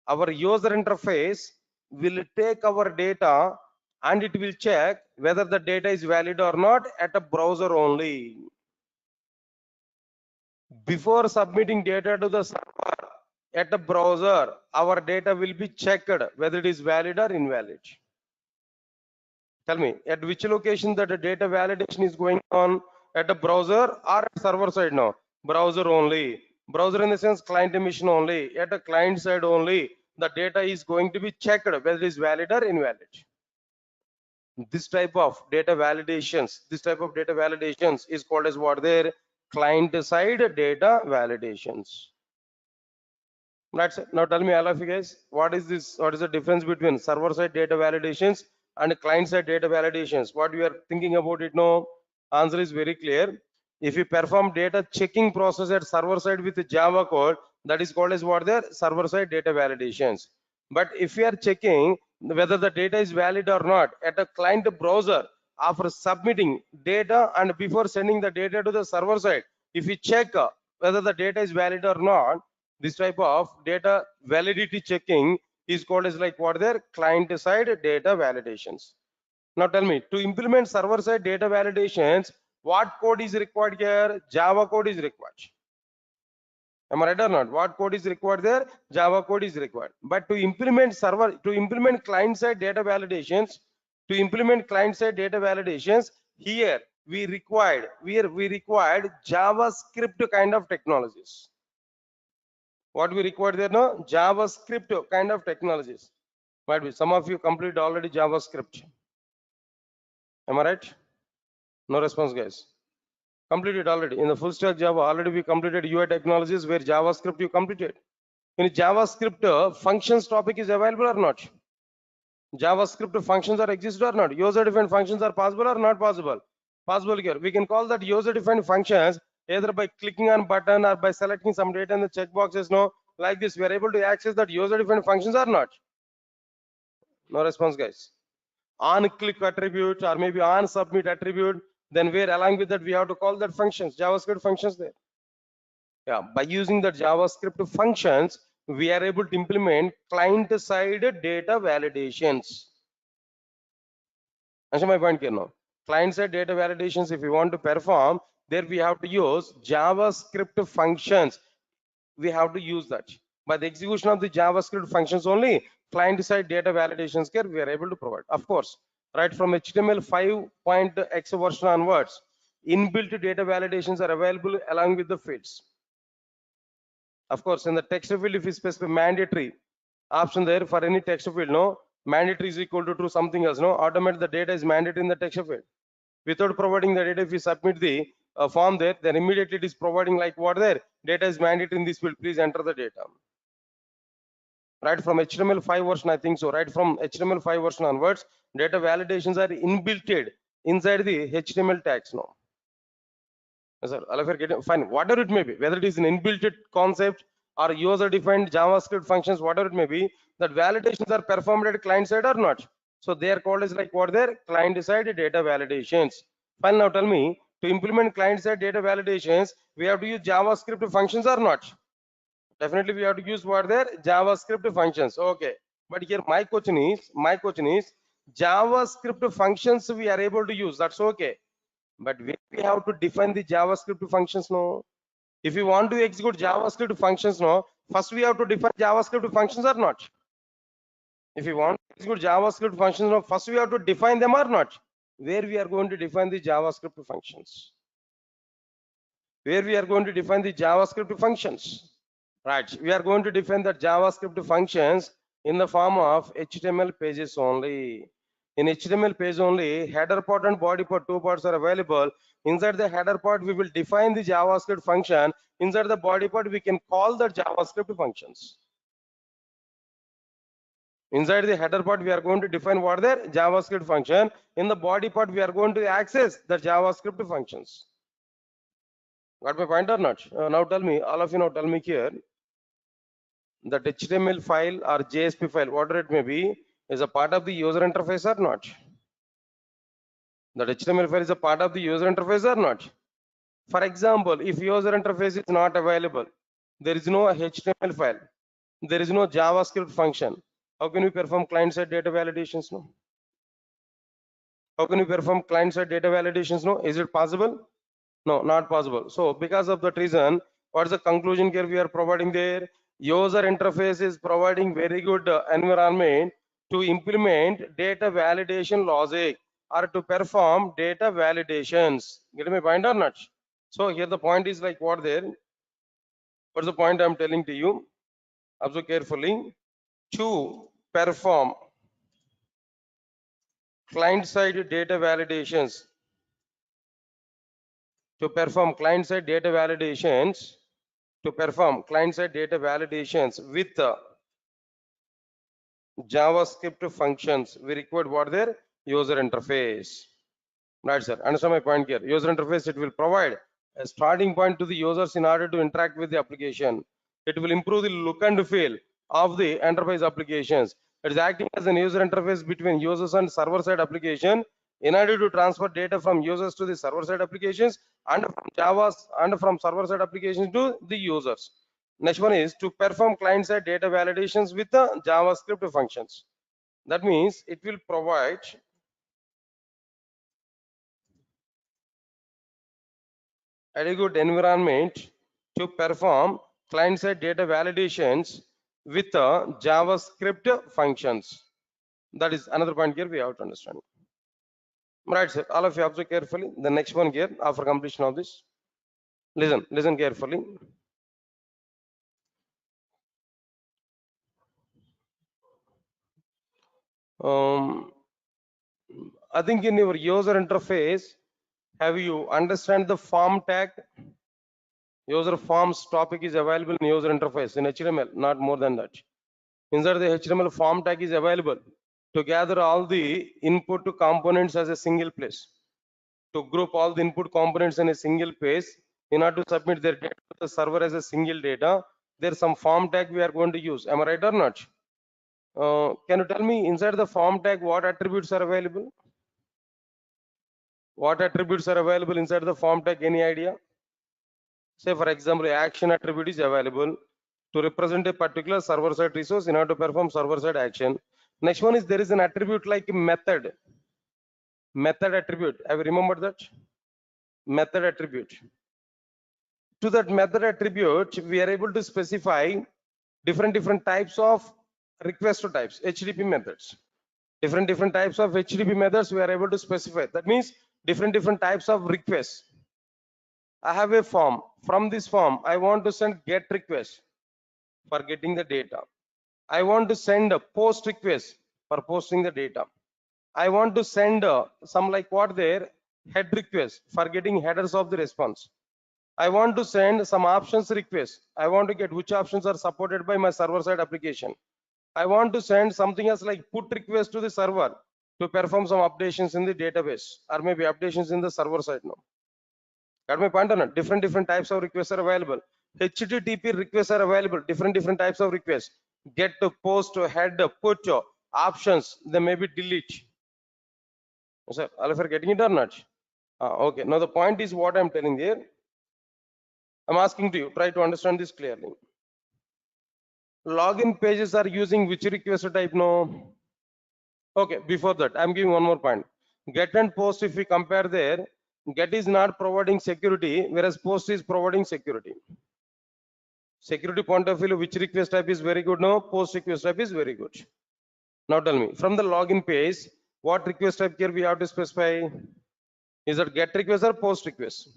our user interface will take our data and it will check whether the data is valid or not at a browser only. Before submitting data to the server at the browser, our data will be checked whether it is valid or invalid. Tell me, at which location that the data validation is going on, at the browser or at server side now? Browser only. Browser in the sense client emission only. At the client side only, the data is going to be checked whether it is valid or invalid. This type of data validations is called as what? Their client side data validations. That's it. Now tell me, all of you guys, what is this? What is the difference between server side data validations and client side data validations? What you are thinking about it now? Answer is very clear. If you perform data checking process at server side with Java code, that is called as what? Their server side data validations. But if you are checking whether the data is valid or not at a client browser after submitting data and before sending the data to the server side, if you check whether the data is valid or not, this type of data validity checking is called as like what? Their client side data validations. Now tell me, to implement server side data validations, what code is required here? Java code is required. Am I right or not? What code is required there? Java code is required. But to implement client side data validations, here we required JavaScript kind of technologies. What we require there now? JavaScript kind of technologies. Might be some of you complete already JavaScript. Am I right? No response, guys. Completed already. In the full stack Java, already we completed UI technologies where JavaScript you completed. In JavaScript, functions topic is available or not? JavaScript functions are exist or not? User defined functions are possible or not possible? Possible here. We can call that user defined functions either by clicking on button or by selecting some data in the checkboxes. No, like this, we are able to access that user defined functions or not? No response, guys. On click attribute or maybe on submit attribute, then where along with that we have to call that functions, JavaScript functions there. Yeah, by using the JavaScript functions, we are able to implement client side data validations. Answer my point here now. Client side data validations, if we want to perform, there we have to use JavaScript functions. We have to use that. By the execution of the JavaScript functions only, client side data validations here we are able to provide. Of course, right from HTML 5.x version onwards, inbuilt data validations are available along with the fields. Of course, in the text field, if you specify mandatory option there for any text field, no, mandatory is equal to true something else, no, automatically the data is mandatory in the text field. Without providing the data, if you submit the form there, then immediately it is providing like what there, data is mandatory in this field, please enter the data. Right from HTML5 version, I think so, right from HTML5 version onwards, data validations are inbuilt inside the HTML tags now. Yes, sir. All of you are getting fine, whatever it may be, whether it is an inbuilt concept or user defined JavaScript functions, whatever it may be, that validations are performed at client side or not. So they are called as like what their client side data validations. Fine, now tell me, to implement client side data validations, we have to use JavaScript functions or not? Definitely we have to use what their JavaScript functions. Okay, but here my question is JavaScript functions we are able to use, that's okay, but we have to define the JavaScript functions now. If you want to execute JavaScript functions now, first we have to define JavaScript functions or not? If you want to execute JavaScript functions now, first we have to define them or not? Where we are going to define the JavaScript functions? Where we are going to define the JavaScript functions? Right, we are going to define the JavaScript functions in the form of HTML pages only. In HTML page only, header part and body part, two parts are available. Inside the header part, we will define the JavaScript function. Inside the body part, we can call the JavaScript functions. Inside the header part, we are going to define what their JavaScript function. In the body part, we are going to access the JavaScript functions. Got my point or not? Now tell me, all of you now tell me here, that HTML file or JSP file, whatever it may be, is a part of the user interface or not? That HTML file is a part of the user interface or not? For example, if user interface is not available, there is no HTML file, there is no JavaScript function, how can we perform client-side data validations? No. How can we perform client-side data validations? No. Is it possible? No, not possible. So because of that reason, What's the conclusion here we are providing there? User interface is providing very good environment to implement data validation logic or to perform data validations. Get my point or not? So here the point is like what there? What's the point I'm telling to you? Observe carefully. To perform client-side data validations, to perform client-side data validations, to perform client-side data validations with JavaScript functions, we require what their user interface. Right, sir. Understand my point here. User interface, it will provide a starting point to the users in order to interact with the application. It will improve the look and feel of the enterprise applications. It is acting as an user interface between users and server-side application in order to transfer data from users to the server-side applications and from Java and from server-side applications to the users. Next one is to perform client-side data validations with the JavaScript functions. That means it will provide adequate environment to perform client-side data validations with JavaScript functions. That is another point here we have to understand. Right, sir. All of you observe carefully. The next one here after completion of this. Listen carefully. Um, I think in your user interface, have you understand the form tag? User forms topic is available in user interface in HTML, not more than that. Inside the HTML form tag is available to gather all the input components as a single place, to group all the input components in a single place in order to submit their data to the server as a single data. There's some form tag we are going to use. Am I right or not? Can you tell me inside the form tag what attributes are available? What attributes are available inside the form tag? Any idea? Say for example, action attribute is available to represent a particular server-side resource in order to perform server-side action. Next one is there is an attribute like method. Method attribute. Have you remembered that? Method attribute. To that method attribute, we are able to specify different types of request types, HTTP methods. Different types of HTTP methods we are able to specify. That means different types of requests. I have a form. From this form, I want to send GET request for getting the data. I want to send a POST request for posting the data. I want to send some like what there head request for getting headers of the response. I want to send some options request. I want to get which options are supported by my server side application. I want to send something else like put request to the server to perform some updations in the database or maybe updations in the server side now. Got my point or not? Different types of requests are available. HTTP requests are available. Different types of requests. Get to post to head put options. They may be delete. Sir, all of you are getting it or not? Okay. Now the point is what I'm telling here. I'm asking to you. Try to understand this clearly. Login pages are using which request type? No. Okay. Before that, I'm giving one more point. Get and post. If we compare there, get is not providing security, whereas post is providing security. Security point of view, which request type is very good? No, post request type is very good. Now tell me, from the login page, what request type here we have to specify? Is that get request or post request?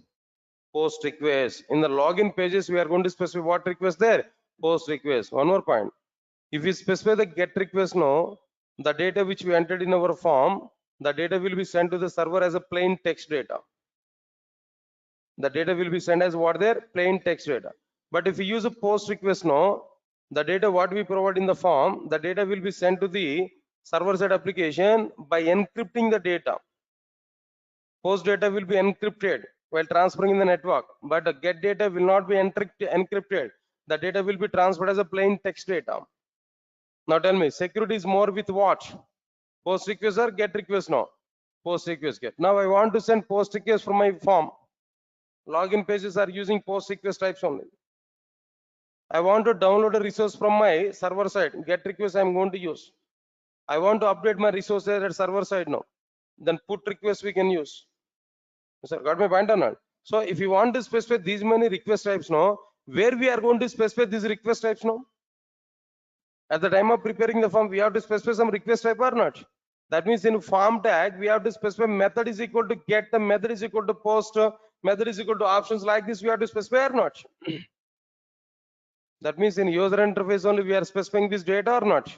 Post request. In the login pages, we are going to specify what request there? Post request. One more point. If we specify the get request now, the data which we entered in our form, the data will be sent to the server as a plain text data. The data will be sent as what there? Plain text data. But if we use a post request now, the data what we provide in the form, the data will be sent to the server side application by encrypting the data. Post data will be encrypted while transferring in the network, but the get data will not be encrypted. The data will be transferred as a plain text data. Now tell me, security is more with what? Post request or get request now? Post request get. Now I want to send post request from my form. Login pages are using post request types only. I want to download a resource from my server side. Get request I'm going to use. I want to update my resources at server side now. Then put request we can use. Sir, got my point or not? So if you want to specify these many request types now, where we are going to specify these request types now. At the time of preparing the form, we have to specify some request type or not. That means in form tag, we have to specify method is equal to get, the method is equal to post, method is equal to options, like this we have to specify or not. That means in user interface only we are specifying this data or not.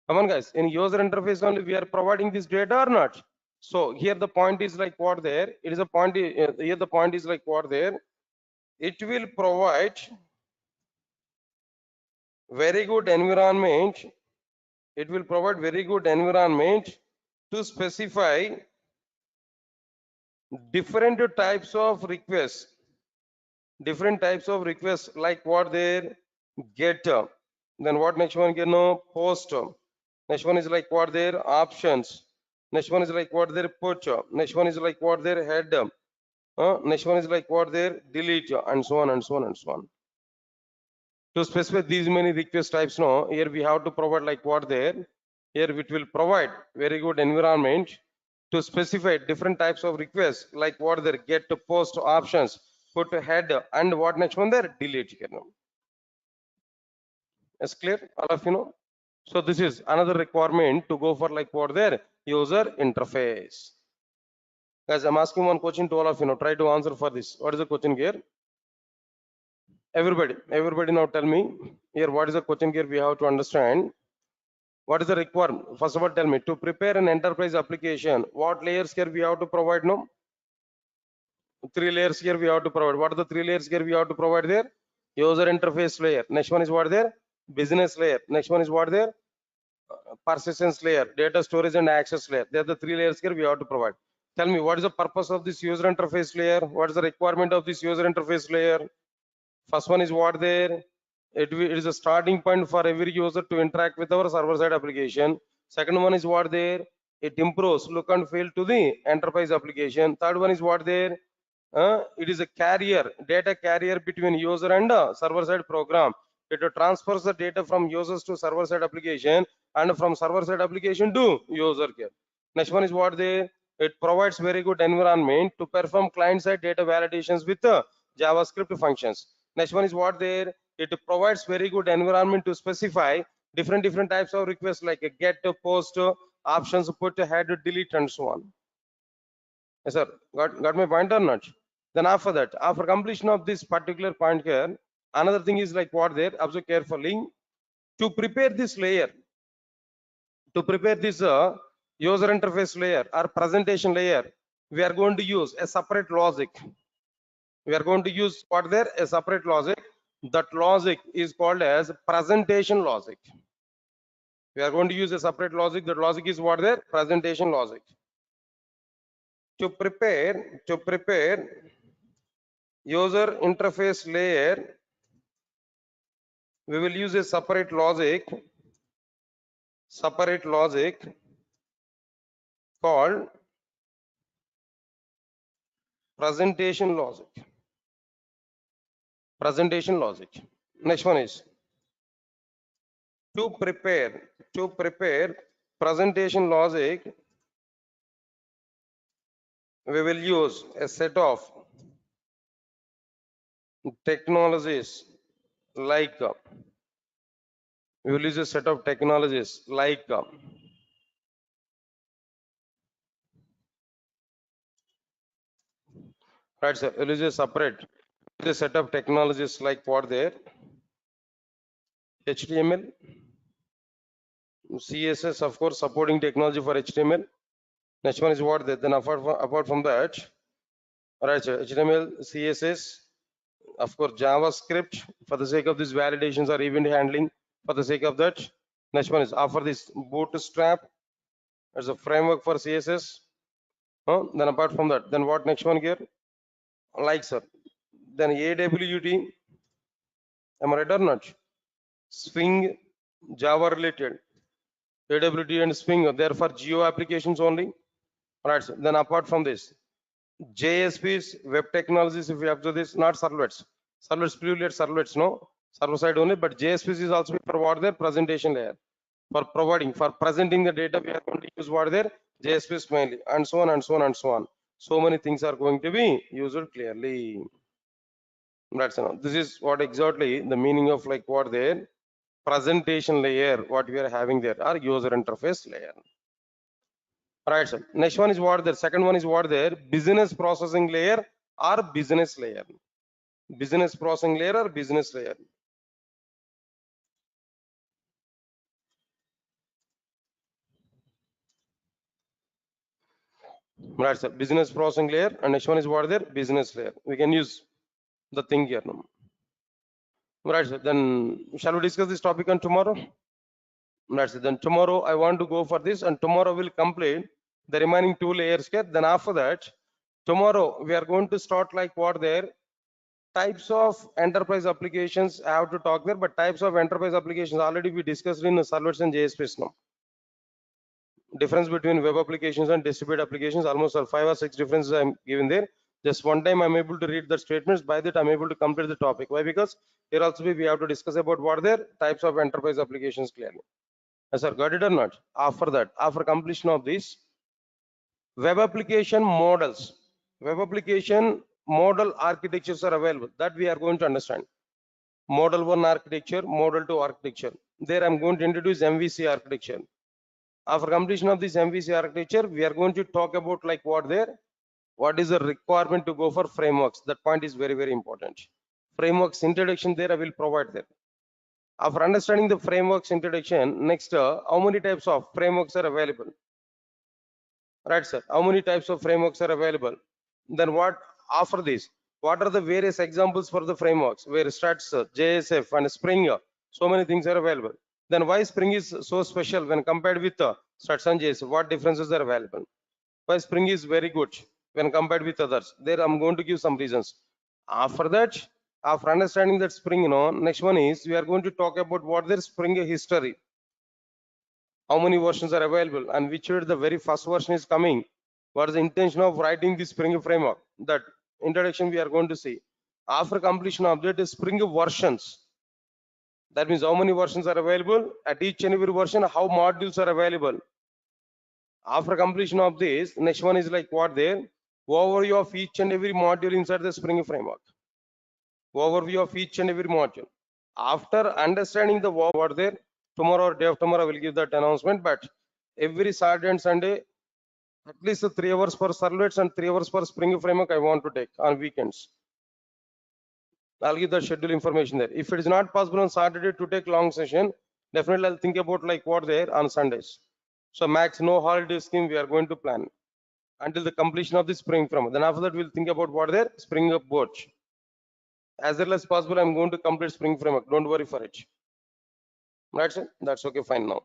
Come on guys, in user interface only we are providing this data or not. So here the point is like what there, it is a point, here the point is like what there, it will provide very good environment, it will provide very good environment to specify different types of requests, like what there, get, then what next one, you know, post, next one is like what there, options, next one is like what there, put, next one is like what there, head, next one is like what there, delete, and so on and so on and so on. To specify these many request types, no, here we have to provide like what there, here it will provide very good environment to specify different types of requests, like what there, get, post, options, put, head, and what next one there, delete, you know. It's clear, all of you know. So this is another requirement to go for like what there, user interface. Guys, I'm asking one question to all of you know, try to answer for this. What is the question here? Everybody now tell me here, what is the question here we have to understand. What is the requirement? First of all, tell me, to prepare an enterprise application, what layers here we have to provide? No, 3 layers here we have to provide. What are the 3 layers here we have to provide there? User interface layer. Next one is what there? Business layer. Next one is what there? Persistence layer, data storage and access layer. They are the 3 layers here we have to provide. Tell me, what is the purpose of this user interface layer? What is the requirement of this user interface layer? First one is what there? It is a starting point for every user to interact with our server-side application. Second one is what there? It improves look and feel to the enterprise application. Third one is what there? It is a carrier, data carrier between user and server-side program. It transfers the data from users to server-side application and from server-side application to user care. Next one is what there? It provides very good environment to perform client-side data validations with JavaScript functions. Next one is what there? It provides very good environment to specify different types of requests, like a get, post, options, put, head, delete, and so on. Yes, sir. Got my point or not? Then after that, after completion of this particular point here, another thing is like what there, observe carefully. To prepare this layer, to prepare this user interface layer or presentation layer, we are going to use a separate logic. We are going to use what there, a separate logic. That logic is called as presentation logic. We are going to use a separate logic. That logic is what there, presentation logic. To prepare user interface layer, we will use a separate logic called presentation logic. Next one is to prepare presentation logic, we will use a set of technologies like we will use a set of technologies like right, sir, we'll use a separate set of technologies like what there, HTML, CSS, of course, supporting technology for HTML. Next one is what there, then apart from that, right, sir, HTML, CSS, of course, JavaScript for the sake of this validations or event handling, for the sake of that. Next one is offer this Bootstrap as a framework for CSS. Then apart from that, then what next one here? Like, sir, then AWT, am I right or not? Swing, Java related, AWT and Swing, they are for geo applications only. Right, sir. Then apart from this, JSPs, web technologies, if you have to this, not servlets. Servlets, purely servlets, no, server side only, but JSPs is also for what their presentation layer. For presenting the data, we are going to use what their JSPs mainly, and so on and so on and so on. So many things are going to be used clearly. That's enough. This is what exactly the meaning of like what there presentation layer, what we are having there, or user interface layer. Right, sir. Next one is what there. Second one is what there. Business processing layer or business layer. Business processing layer or business layer. Right, sir. Business processing layer, and next one is what there. Business layer. We can use the thing here now. Right, sir. Then shall we discuss this topic on tomorrow? That's it. Then tomorrow I want to go for this, and tomorrow we'll complete the remaining two layers here. Then after that, tomorrow we are going to start like what there types of enterprise applications. I have to talk there, but types of enterprise applications already we discussed in the servers and JSPs now. Difference between web applications and distributed applications, almost 5 or 6 differences I'm giving there. Just one time I'm able to read the statements. By that I'm able to complete the topic. Why? Because here also we have to discuss about what their types of enterprise applications clearly. Yes, sir, got it or not? After that, after completion of this, web application models, web application model architectures are available. That we are going to understand. Model 1 architecture, model 2 architecture. There I'm going to introduce MVC architecture. After completion of this MVC architecture, we are going to talk about like what there, what is the requirement to go for frameworks. That point is very, very important. Frameworks introduction there I will provide there. After understanding the frameworks introduction, next, how many types of frameworks are available? Right, sir. How many types of frameworks are available? Then what after this? What are the various examples for the frameworks? Where Struts, JSF, and Spring? So many things are available. Then why Spring is so special when compared with Struts and JSF? What differences are available? Why Spring is very good when compared with others? There I'm going to give some reasons. After that, after understanding that Spring, next one is we are going to talk about what their Spring history, how many versions are available, and which year the very first version is coming. What is the intention of writing the Spring framework? That introduction we are going to see. After completion of that is Spring versions. That means how many versions are available at each and every version, how modules are available. After completion of this, next one is like what there, overview of each and every module inside the Spring framework. Overview of each and every module. After understanding the what there, tomorrow or day of tomorrow I will give that announcement. But every Saturday and Sunday, at least 3 hours for servlets and 3 hours for Spring framework I want to take on weekends. I'll give the schedule information there. If it is not possible on Saturday to take long session, definitely I'll think about like what there on Sundays. So max no holiday scheme we are going to plan until the completion of the Spring framework. Then after that we'll think about what there Spring of Birch. As early as possible I'm going to complete Spring framework. Don't worry for it. Right, sir? That's okay, fine now.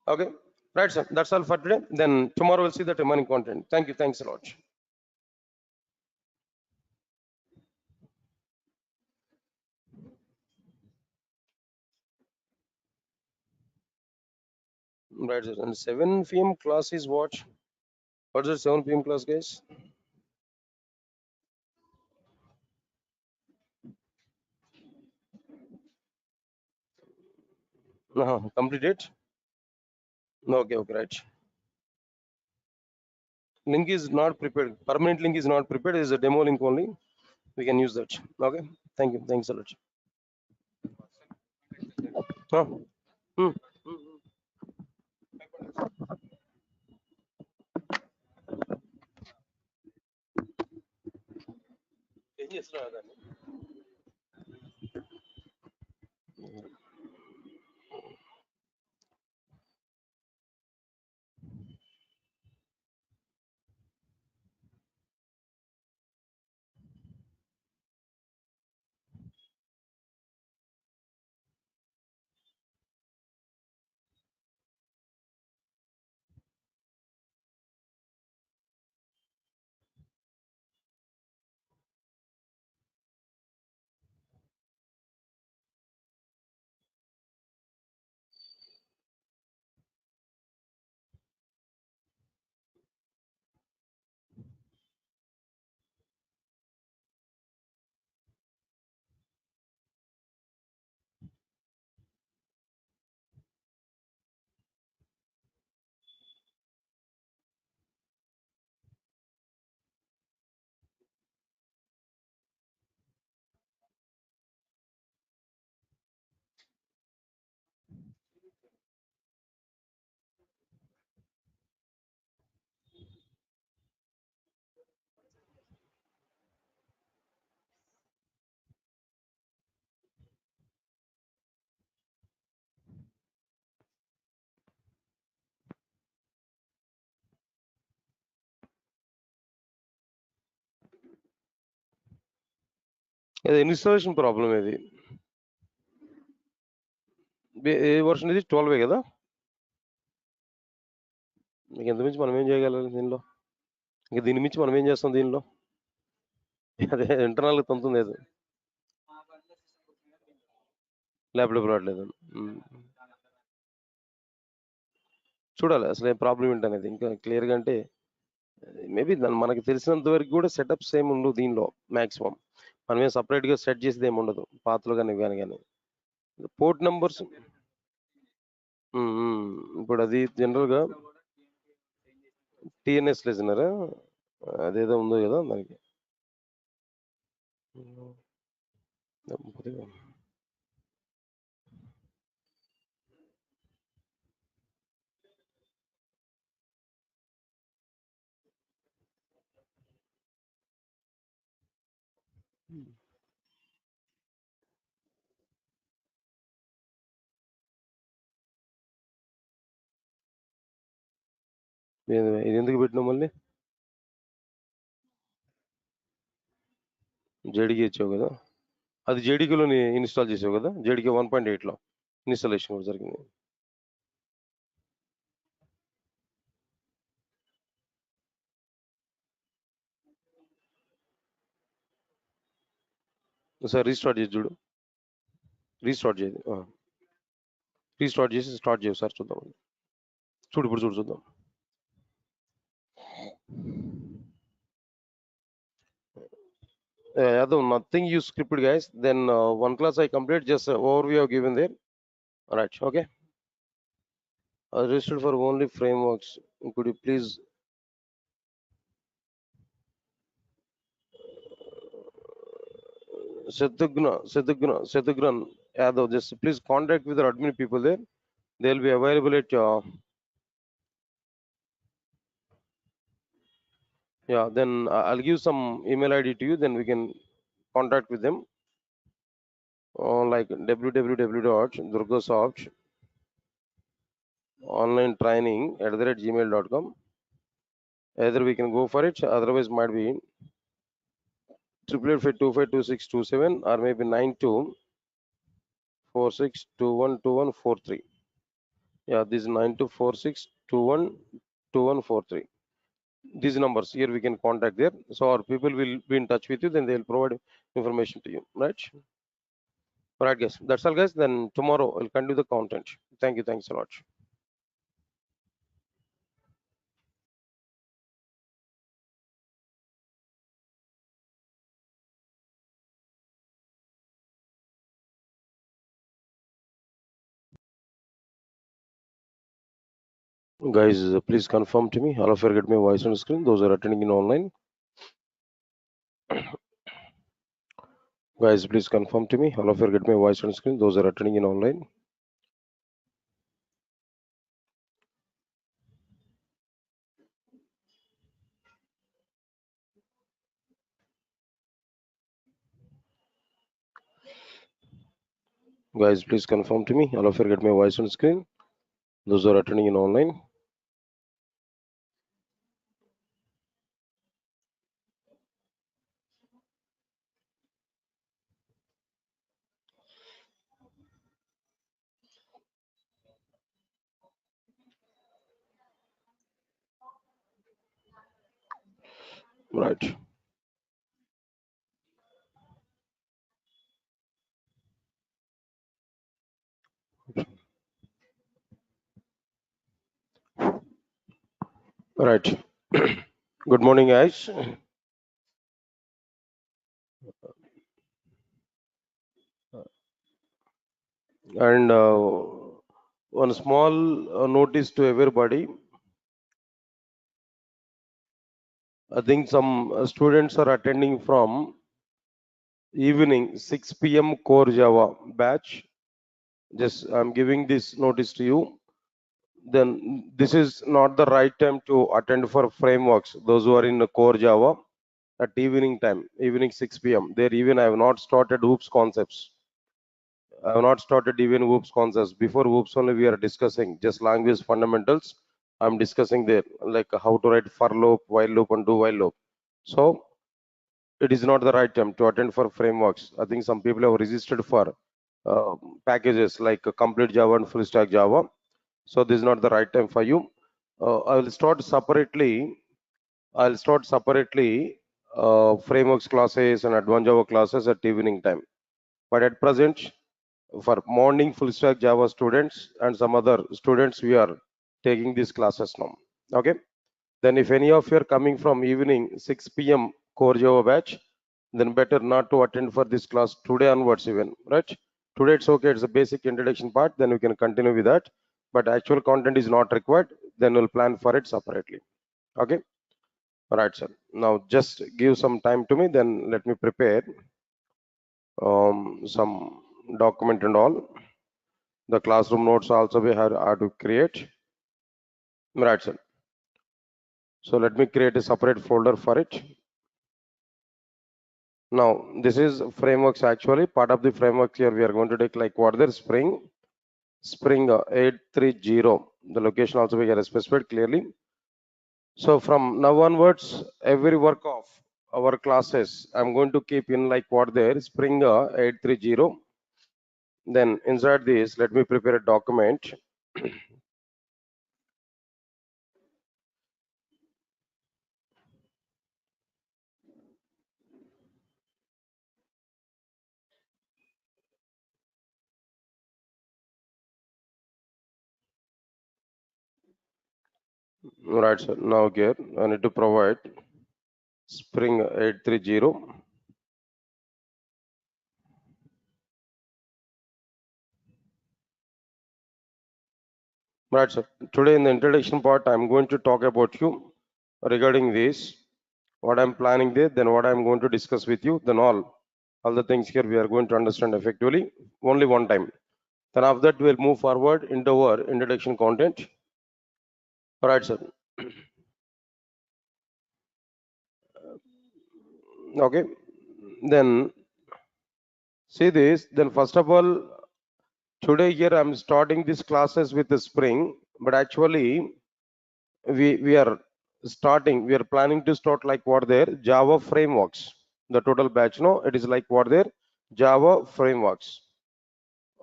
Okay, right, sir. That's all for today. Then tomorrow we'll see the remaining content. Thank you. Thanks a lot. Right, sir. And 7 p.m. class is what? What's the 7 p.m. class, guys? No, complete it. No, okay, okay, right. Link is not prepared. Permanent link is not prepared. It is a demo link only. We can use that. Okay. Thank you. Thanks a lot. Huh? Hmm. ఏం చేస్తున్నావు దాన్ని? అది installation problem ఇది. ఏ version ఇది? 12 కదా? ఇంక ఇంత మించి మనం ఏం చేయగలం దీనిలో? ఇంక దీని మించి మనం ఏం చేస్తాం దీనిలో? అదే ఇంటర్నల్‌గా తంతుంది అది. ల్యాప్‌టాప్ రావట్లేదు. హ్మ్. చూడాలి అసలు ఏం ప్రాబ్లమ్ ఏంటనేది. ఇంకా క్లియర్‌గా అంటే మేబీ మనకు తెలిసినంత వరకు కూడా సెటప్స్ ఏమి ఉండవు దీనిలో మాక్సిమం. మనమేం సెపరేట్‌గా సెట్ చేసేది ఏమి ఉండదు. పాతలో గాని, ఇవి గాని. పోర్ట్ నంబర్స్ హ్మ్. హ్మ్. ఇప్పుడు అది జనరల్‌గా టీఎన్ఎస్ లిజనరా? అదేదో ఉంది కదా దానికి. ఇది ఎందుకు పెట్టినావు మళ్ళీ? జేడీకే ఇచ్చావు కదా? అది జేడీకేలోని ఇన్‌స్టాల్ చేసావు కదా? జేడీకే 1.8లో ఇన్‌స్టాలేషన్ కూడా జరిగింది. ఒకసారి రీస్టార్ట్ చేసి చూడు. రీస్టార్ట్ చేయదు. రీస్టార్ట్ చేసి స్టార్ట్ చేయి ఒకసారి చూద్దాం. చూడు ఇప్పుడు చూడు చూద్దాం. Yadav, nothing you scripted, guys. Then one class I complete, just overview I've given there. All right, okay. Registered for only frameworks. Could you please Sadhugna, Yadav, just please contact with the admin people there. They'll be available at yeah. Then I'll give some email ID to you. Then we can contact with them. Like www.durgasoft online training @gmail.com. Either we can go for it, otherwise might be 888-525-2627 or maybe 9246212143. Yeah, this is 9246212143. These numbers here we can contact there. So our people will be in touch with you. Then they will provide information to you. Right? Right, guys. That's all, guys. Then tomorrow I'll continue the content. Thank you. Thanks a lot. Guys, please confirm to me. All of you get my voice on screen. Those are attending in online. Guys, please confirm to me. All of you get my voice on screen. Those are attending in online. Guys, please confirm to me. All of you get my voice on screen. Those are attending in online. Right. Right. Good morning, guys. And one small notice to everybody. I think some students are attending from evening 6 p.m. core Java batch. Just I'm giving this notice to you. Then this is not the right time to attend for frameworks. Those who are in the core Java at evening time, evening 6 p.m. There even I have not started hoops concepts. I have not started even whoops concepts. Before whoops only we are discussing just language fundamentals. I'm discussing there like how to write for loop, while loop and do while loop. So it is not the right time to attend for frameworks. I think some people have registered for packages like complete Java and full stack Java. So this is not the right time for you. I will start separately. I'll start separately frameworks classes and advanced Java classes at evening time. But at present, for morning full stack Java students and some other students, we are taking these classes now. Okay. Then if any of you are coming from evening 6 p.m. core Java batch, then better not to attend for this class today onwards even, right? Today it's okay, it's a basic introduction part, then we can continue with that. But actual content is not required, then we'll plan for it separately. Okay. All right, sir. Now just give some time to me, then let me prepare some document and all. The classroom notes also we have to create. Right, sir. So let me create a separate folder for it. Now this is frameworks actually. Part of the framework here we are going to take like what there Spring 830. The location also we are specified clearly. So from now onwards, every work of our classes, I'm going to keep in like what there Spring 830. Then inside this, let me prepare a document. Right, sir. Now here I need to provide Spring 830. Right, sir. Today in the introduction part, I'm going to talk about you regarding this, what I'm planning there, then what I'm going to discuss with you, then all the things here we are going to understand effectively only one time. Then after that, we'll move forward into our introduction content. Right, sir. Okay. Then see this. Then first of all, today here I'm starting these classes with the Spring, but actually we are we are planning to start like what there Java frameworks. The total batch, no, it is like what there Java frameworks.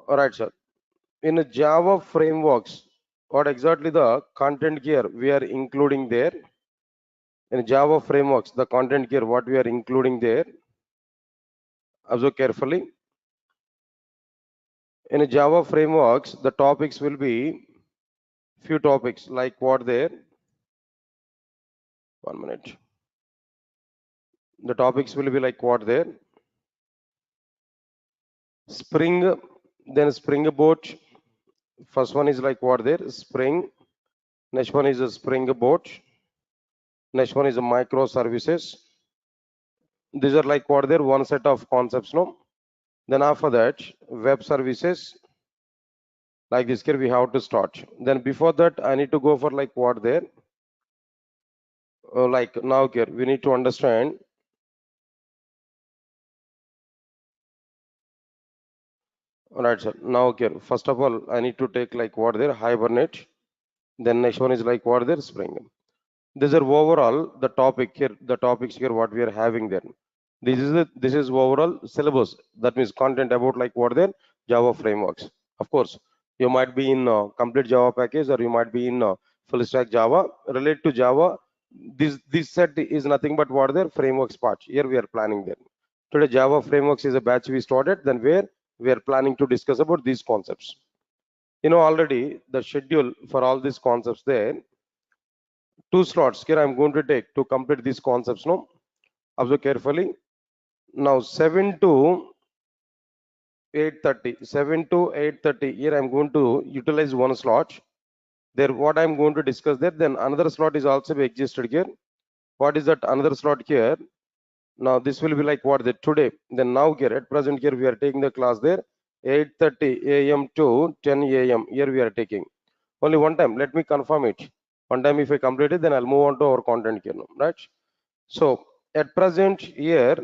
All right, sir. In a Java frameworks, what exactly the content here we are including there? In Java frameworks, the content here what we are including there? Observe carefully. In a Java frameworks, the topics will be few topics like what there. 1 minute. The topics will be like what there. Spring, then Spring Boot. First one is like what there? Spring. Next one is a Spring Boot. Next one is a microservices. These are like what there? One set of concepts, no? Then after that, web services. Like this here we have to start. Then before that, I need to go for like what there? Like now here, we need to understand. All right, sir. Now here, first of all, I need to take like what there? Hibernate. Then next one is like what there? Spring. These are overall the topic here, the topics here what we are having there. This is overall syllabus. That means content about like what there Java frameworks. Of course, you might be in complete Java package or you might be in full stack Java. Related to Java, this set is nothing but what their frameworks part. Here we are planning there. Today Java frameworks is a batch we started. Then where we are planning to discuss about these concepts. You know already the schedule for all these concepts there. 2 slots here I'm going to take to complete these concepts. No, observe carefully. Now 7 to 8:30. 7 to 8:30. Here I'm going to utilize one slot. There, what I'm going to discuss there. Then another slot is also be existed here. What is that another slot here? Now this will be like what the today. Then now here at present here we are taking the class there 8:30 a.m. to 10 a.m. Here we are taking only one time. Let me confirm it. One time if I complete it, then I'll move on to our content here, right? So at present here,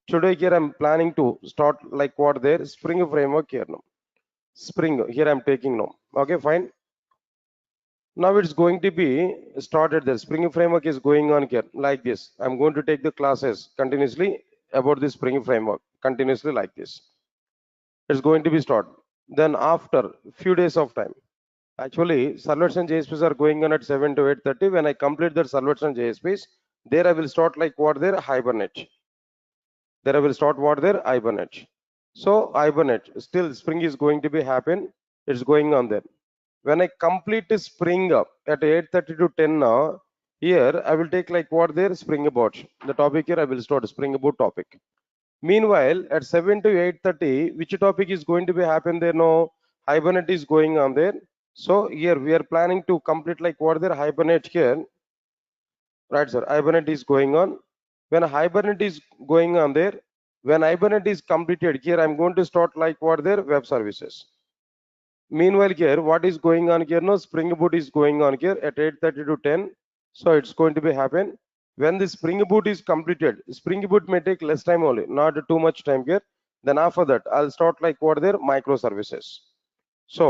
today here I'm planning to start like what there Spring framework here now. Spring here I'm taking now. Okay, fine. Now it's going to be started. The Spring framework is going on here like this. I'm going to take the classes continuously about the Spring framework continuously like this. It's going to be started. Then after few days of time, actually servlets and JSPs are going on at 7 to 8:30. When I complete the servlets and JSPs, there I will start like what their hibernate. There I will start what their hibernate. So hibernate still Spring is going to be happen. It's going on there. When I complete the Spring up at 8:30 to 10 now, here I will take like what their Spring Boot. The topic here I will start Spring Boot topic. Meanwhile, at 7 to 8:30, which topic is going to be happen there? No, hibernate is going on there. So here we are planning to complete like what their hibernate here, right, sir? Hibernate is going on. When hibernate is going on there, when hibernate is completed, here I'm going to start like what their web services. Meanwhile, here what is going on here? No, Spring Boot is going on here at 8:30 to 10. So it's going to be happen. When the Spring Boot is completed, Spring Boot may take less time only, not too much time here. Then after that, I'll start like what their microservices. So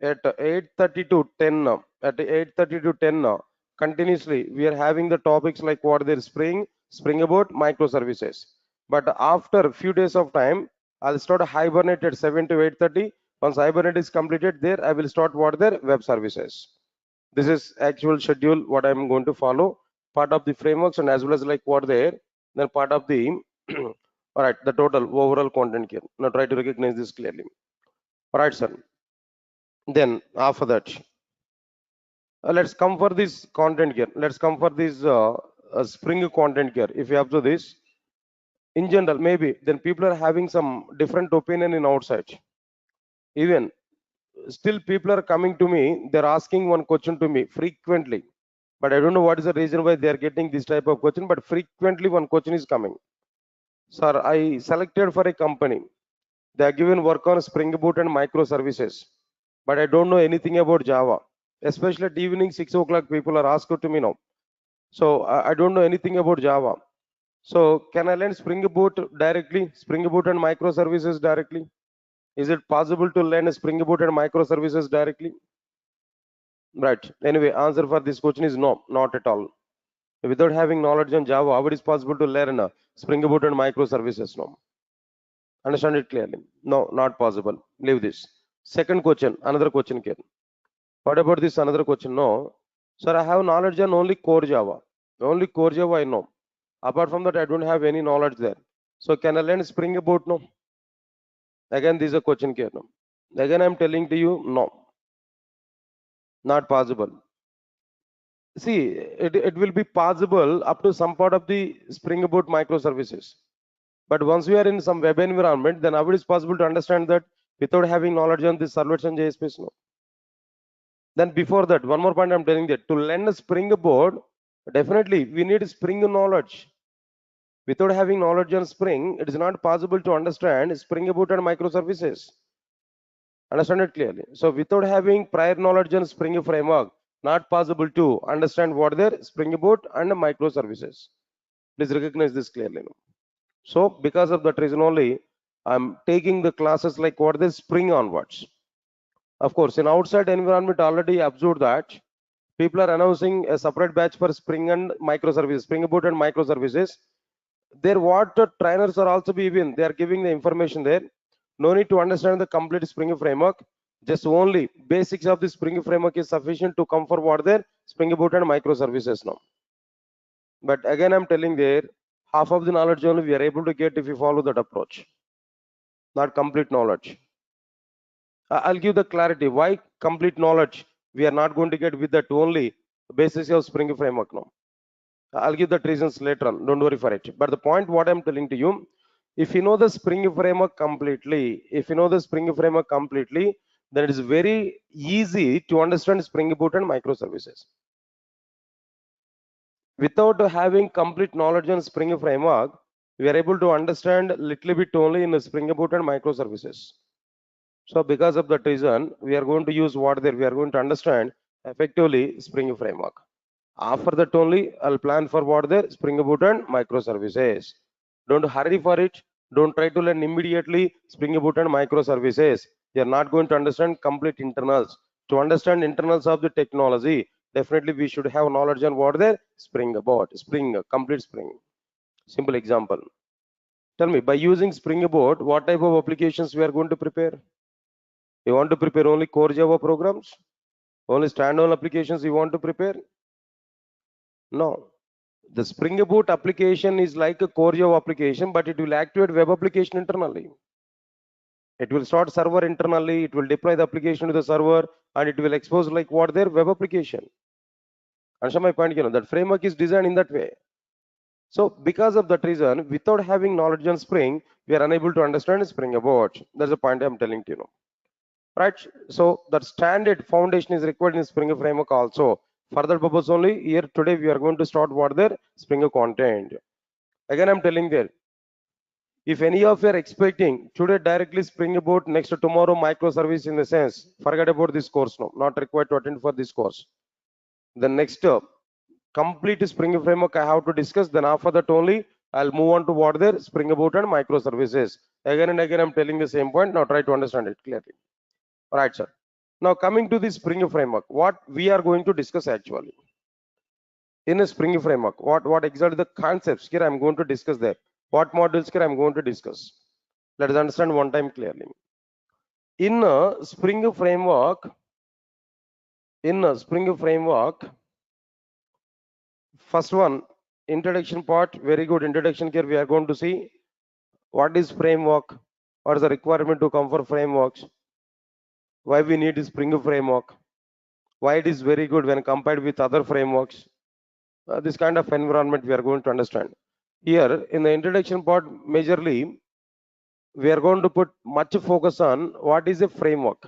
at 8:30 to 10 now, at 8:30 to 10 now, continuously we are having the topics like what their Spring Boot, microservices. But after a few days of time, I'll start hibernate at 7 to 8:30. Once hibernate is completed, there I will start what their web services. This is actual schedule what I'm going to follow, part of the frameworks and as well as like what there, then part of the all right, the total overall content here. Now try to recognize this clearly. All right, sir. Then after that, let's come for this content here. Let's come for this Spring content here. If you observe this, in general, maybe then people are having some different opinion in outside. Even still, people are coming to me. They're asking one question to me frequently, but I don't know what is the reason why they are getting this type of question. But frequently, one question is coming. Sir, I selected for a company. They are given work on Spring Boot and microservices, but I don't know anything about Java. Especially at evening 6 o'clock, people are asked to me now. So I don't know anything about Java. So can I learn Spring Boot directly? Spring Boot and microservices directly? Is it possible to learn Spring Boot and microservices directly? Right. Anyway, answer for this question is no, not at all. Without having knowledge on Java, how it is possible to learn Spring Boot and microservices? No. Understand it clearly? No, not possible. Leave this. Second question, another question here. What about this another question? No. Sir, I have knowledge on only core Java. Only core Java I know. Apart from that, I don't have any knowledge there. So can I learn Spring Boot? No. Again, this is a question here. No. Again, I'm telling to you, no. Not possible. See, it will be possible up to some part of the Spring Boot microservices. But once we are in some web environment, then how it is possible to understand that without having knowledge on the servlets and JSPs? No. Then before that, one more point I'm telling that to learn a Spring Boot, definitely we need Spring knowledge. Without having knowledge on Spring, it is not possible to understand Spring Boot and microservices. Understand it clearly. So without having prior knowledge on Spring framework, not possible to understand what their Spring Boot and microservices. Please recognize this clearly. So because of that reason only, I'm taking the classes like what the Spring onwards. Of course, in outside environment already observed that people are announcing a separate batch for Spring and microservices, Spring Boot and microservices. There what trainers are also given. They are giving the information there. No need to understand the complete Spring framework. Just only basics of the Spring framework is sufficient to come for what their Spring Boot and microservices now. But again, I'm telling there, half of the knowledge only we are able to get if we follow that approach. Not complete knowledge. I'll give the clarity. Why complete knowledge? We are not going to get with that only basis of Spring framework now. I'll give the reasons later on. Don't worry for it. But the point what I'm telling to you, if you know the Spring framework completely, then it is very easy to understand Spring Boot and microservices. Without having complete knowledge on Spring framework, we are able to understand little bit only in the Spring Boot and microservices. So because of that reason, we are going to use what there, we are going to understand effectively Spring framework. After that only, I'll plan for what there, Spring Boot and microservices. Don't hurry for it. Don't try to learn immediately Spring Boot and microservices. You are not going to understand complete internals. To understand internals of the technology, definitely we should have knowledge on what the Spring Boot, Spring, complete Spring. Simple example. Tell me, by using Spring Boot, what type of applications we are going to prepare? You want to prepare only core Java programs? Only standalone applications you want to prepare? No. The Spring Boot application is like a core Java application, but it will activate web application internally. It will start server internally, it will deploy the application to the server, and it will expose like what their web application. Understand my point? That framework is designed in that way. So because of that reason, without having knowledge on Spring, we are unable to understand Spring Boot. That's the point I'm telling to you. Right? So that standard foundation is required in Spring framework also. For that purpose only, here today we are going to start what their Spring content. Again, I'm telling there. If any of you are expecting today directly Spring Boot, next to tomorrow microservice in the sense, forget about this course now, not required to attend for this course. The next complete Spring framework I have to discuss. Then after that only I'll move on to what there Spring Boot and microservices. Again and again I'm telling the same point. Now try to understand it clearly. All right, sir. Now coming to the Spring framework, what we are going to discuss actually in a Spring framework, what exactly the concepts here I'm going to discuss there. What modules here I'm going to discuss. Let us understand one time clearly. In a Spring framework, first one, introduction part, very good introduction here. We are going to see what is framework, what is the requirement to come for frameworks, why we need Spring framework, why it is very good when compared with other frameworks. This kind of environment we are going to understand. Here in the introduction part, majorly, we are going to put much focus on what is a framework,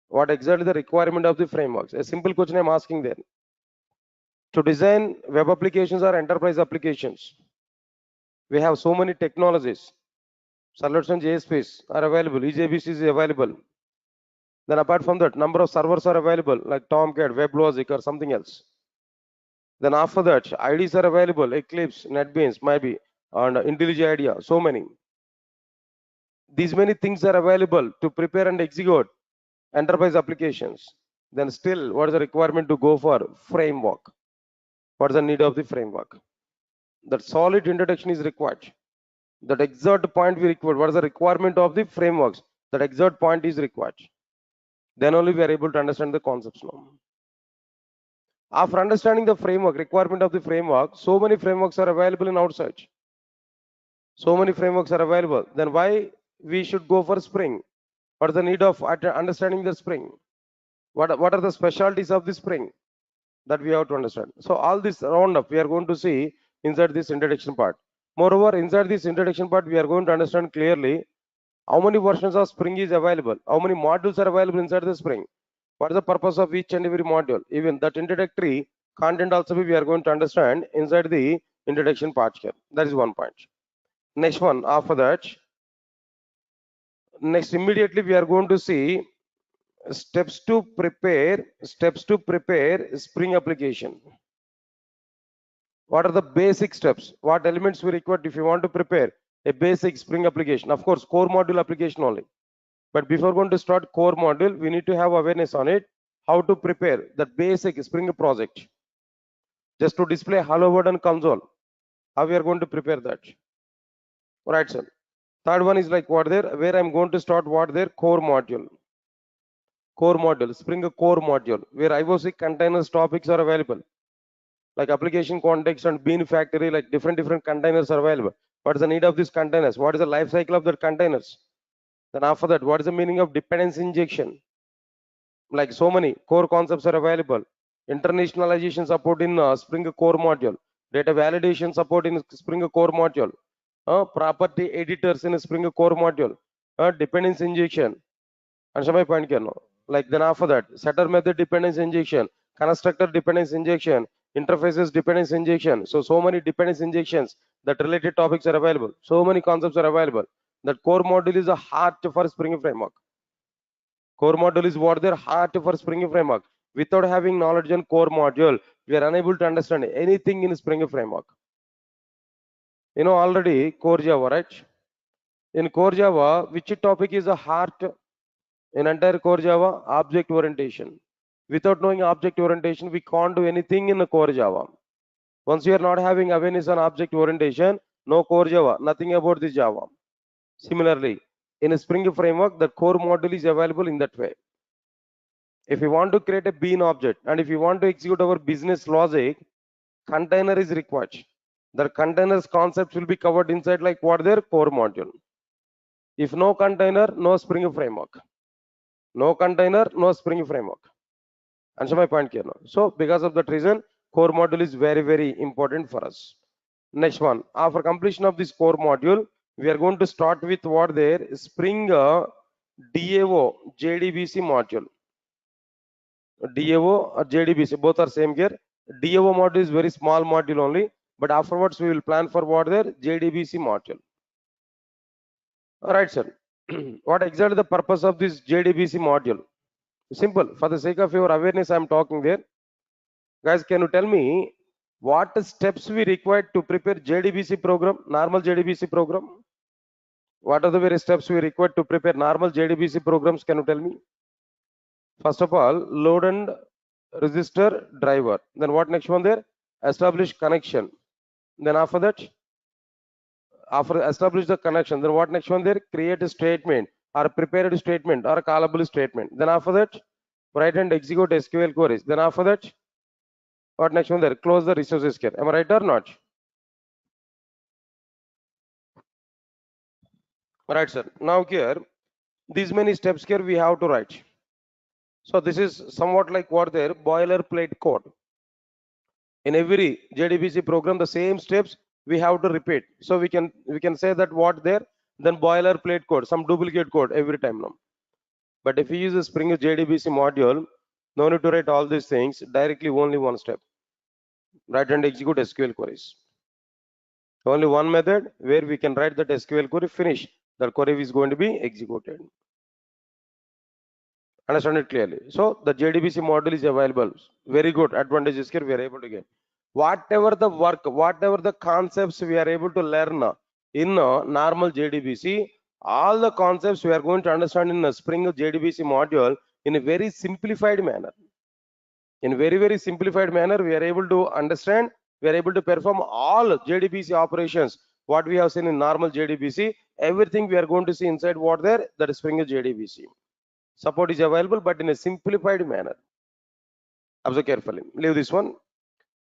what exactly the requirement of the frameworks. A simple question I'm asking there. To design web applications or enterprise applications, we have so many technologies. Servlets and JSPs are available, EJBC is available. Then apart from that, number of servers are available like Tomcat, WebLogic or something else. Then after that, IDs are available, Eclipse, NetBeans, maybe, and IntelliJ IDEA, so many. These many things are available to prepare and execute enterprise applications. Then still, what is the requirement to go for framework? What is the need of the framework? That solid introduction is required. That exact point we require. What is the requirement of the frameworks? That exact point is required. Then only we are able to understand the concepts now. After understanding the framework, requirement of the framework, so many frameworks are available in outside. So many frameworks are available. Then why we should go for Spring? What is the need of understanding the Spring? What are the specialties of the Spring? That we have to understand. So all this roundup we are going to see inside this introduction part. Moreover, inside this introduction part, we are going to understand clearly how many versions of Spring is available, how many modules are available inside the Spring, what is the purpose of each and every module. Even that introductory content also we are going to understand inside the introduction part here. That is one point. Next one, after that, next immediately we are going to see steps to prepare Spring application. What are the basic steps? What elements we require if you want to prepare a basic Spring application? Of course, core module application only. But before going to start core module, we need to have awareness on it, how to prepare the basic Spring project. Just to display hello world and console. How we are going to prepare that? All right, sir. Third one is like what there, where I'm going to start what there, core module. Core module, Spring core module, where IOC containers topics are available. Like application context and bean factory, like different containers are available. What is the need of these containers? What is the life cycle of the containers? Then after that, what is the meaning of dependency injection? Like so many core concepts are available. Internationalization support in Spring core module. Data validation support in Spring core module. Property editors in Spring core module. Dependency injection. And my point here now. Like then after that, setter method dependency injection, constructor dependency injection, interfaces dependency injection. So many dependency injections that related topics are available. So many concepts are available. That core module is a heart for Spring framework. Core module is what their heart for Spring framework. Without having knowledge on core module, we are unable to understand anything in Spring framework. You know already core Java, right? In core Java, which topic is a heart? In entire core Java, object orientation. Without knowing object orientation, we can't do anything in the core Java. Once you are not having awareness on object orientation, no core Java, nothing about this Java. Similarly, in a Spring framework, the core module is available in that way. If you want to create a bean object and if you want to execute our business logic, container is required. The containers concepts will be covered inside like what their core module. If no container, no Spring framework. No container, no Spring framework. Answer my point here now. So because of that reason, core module is very, very important for us. Next one, after completion of this core module, we are going to start with what there Spring DAO JDBC module. DAO or JDBC, both are same here. DAO module is very small module only, but afterwards we will plan for what there JDBC module. All right, sir. What exactly the purpose of this JDBC module? Simple. For the sake of your awareness, I am talking there. Guys, can you tell me what steps we required to prepare JDBC program, normal JDBC program? What are the various steps we required to prepare normal JDBC programs? Can you tell me? First of all, load and register driver. Then what next one there? Establish connection. Then after that, after establish the connection, then what next one there? Create a statement or prepared statement or a callable statement. Then after that, write and execute SQL queries. Then after that, what next one there? Close the resources here. Am I right or not? Right, sir. Now here, these many steps here we have to write. So this is somewhat like what there boilerplate code. In every JDBC program, the same steps we have to repeat. So we can say that what there, then boilerplate code, some duplicate code every time now. But if you use a Spring JDBC module, no need to write all these things, directly only one step. Write and execute SQL queries. Only one method where we can write that SQL query, finish. That query is going to be executed. Understand it clearly. So the JDBC module is available. Very good advantages here we are able to get. Whatever the work, whatever the concepts we are able to learn in normal JDBC, all the concepts we are going to understand in a Spring JDBC module in a very simplified manner. In very, very simplified manner, we are able to understand, we are able to perform all JDBC operations, what we have seen in normal JDBC, everything we are going to see inside what there, that is Spring JDBC. Support is available, but in a simplified manner. Observe carefully. Leave this one.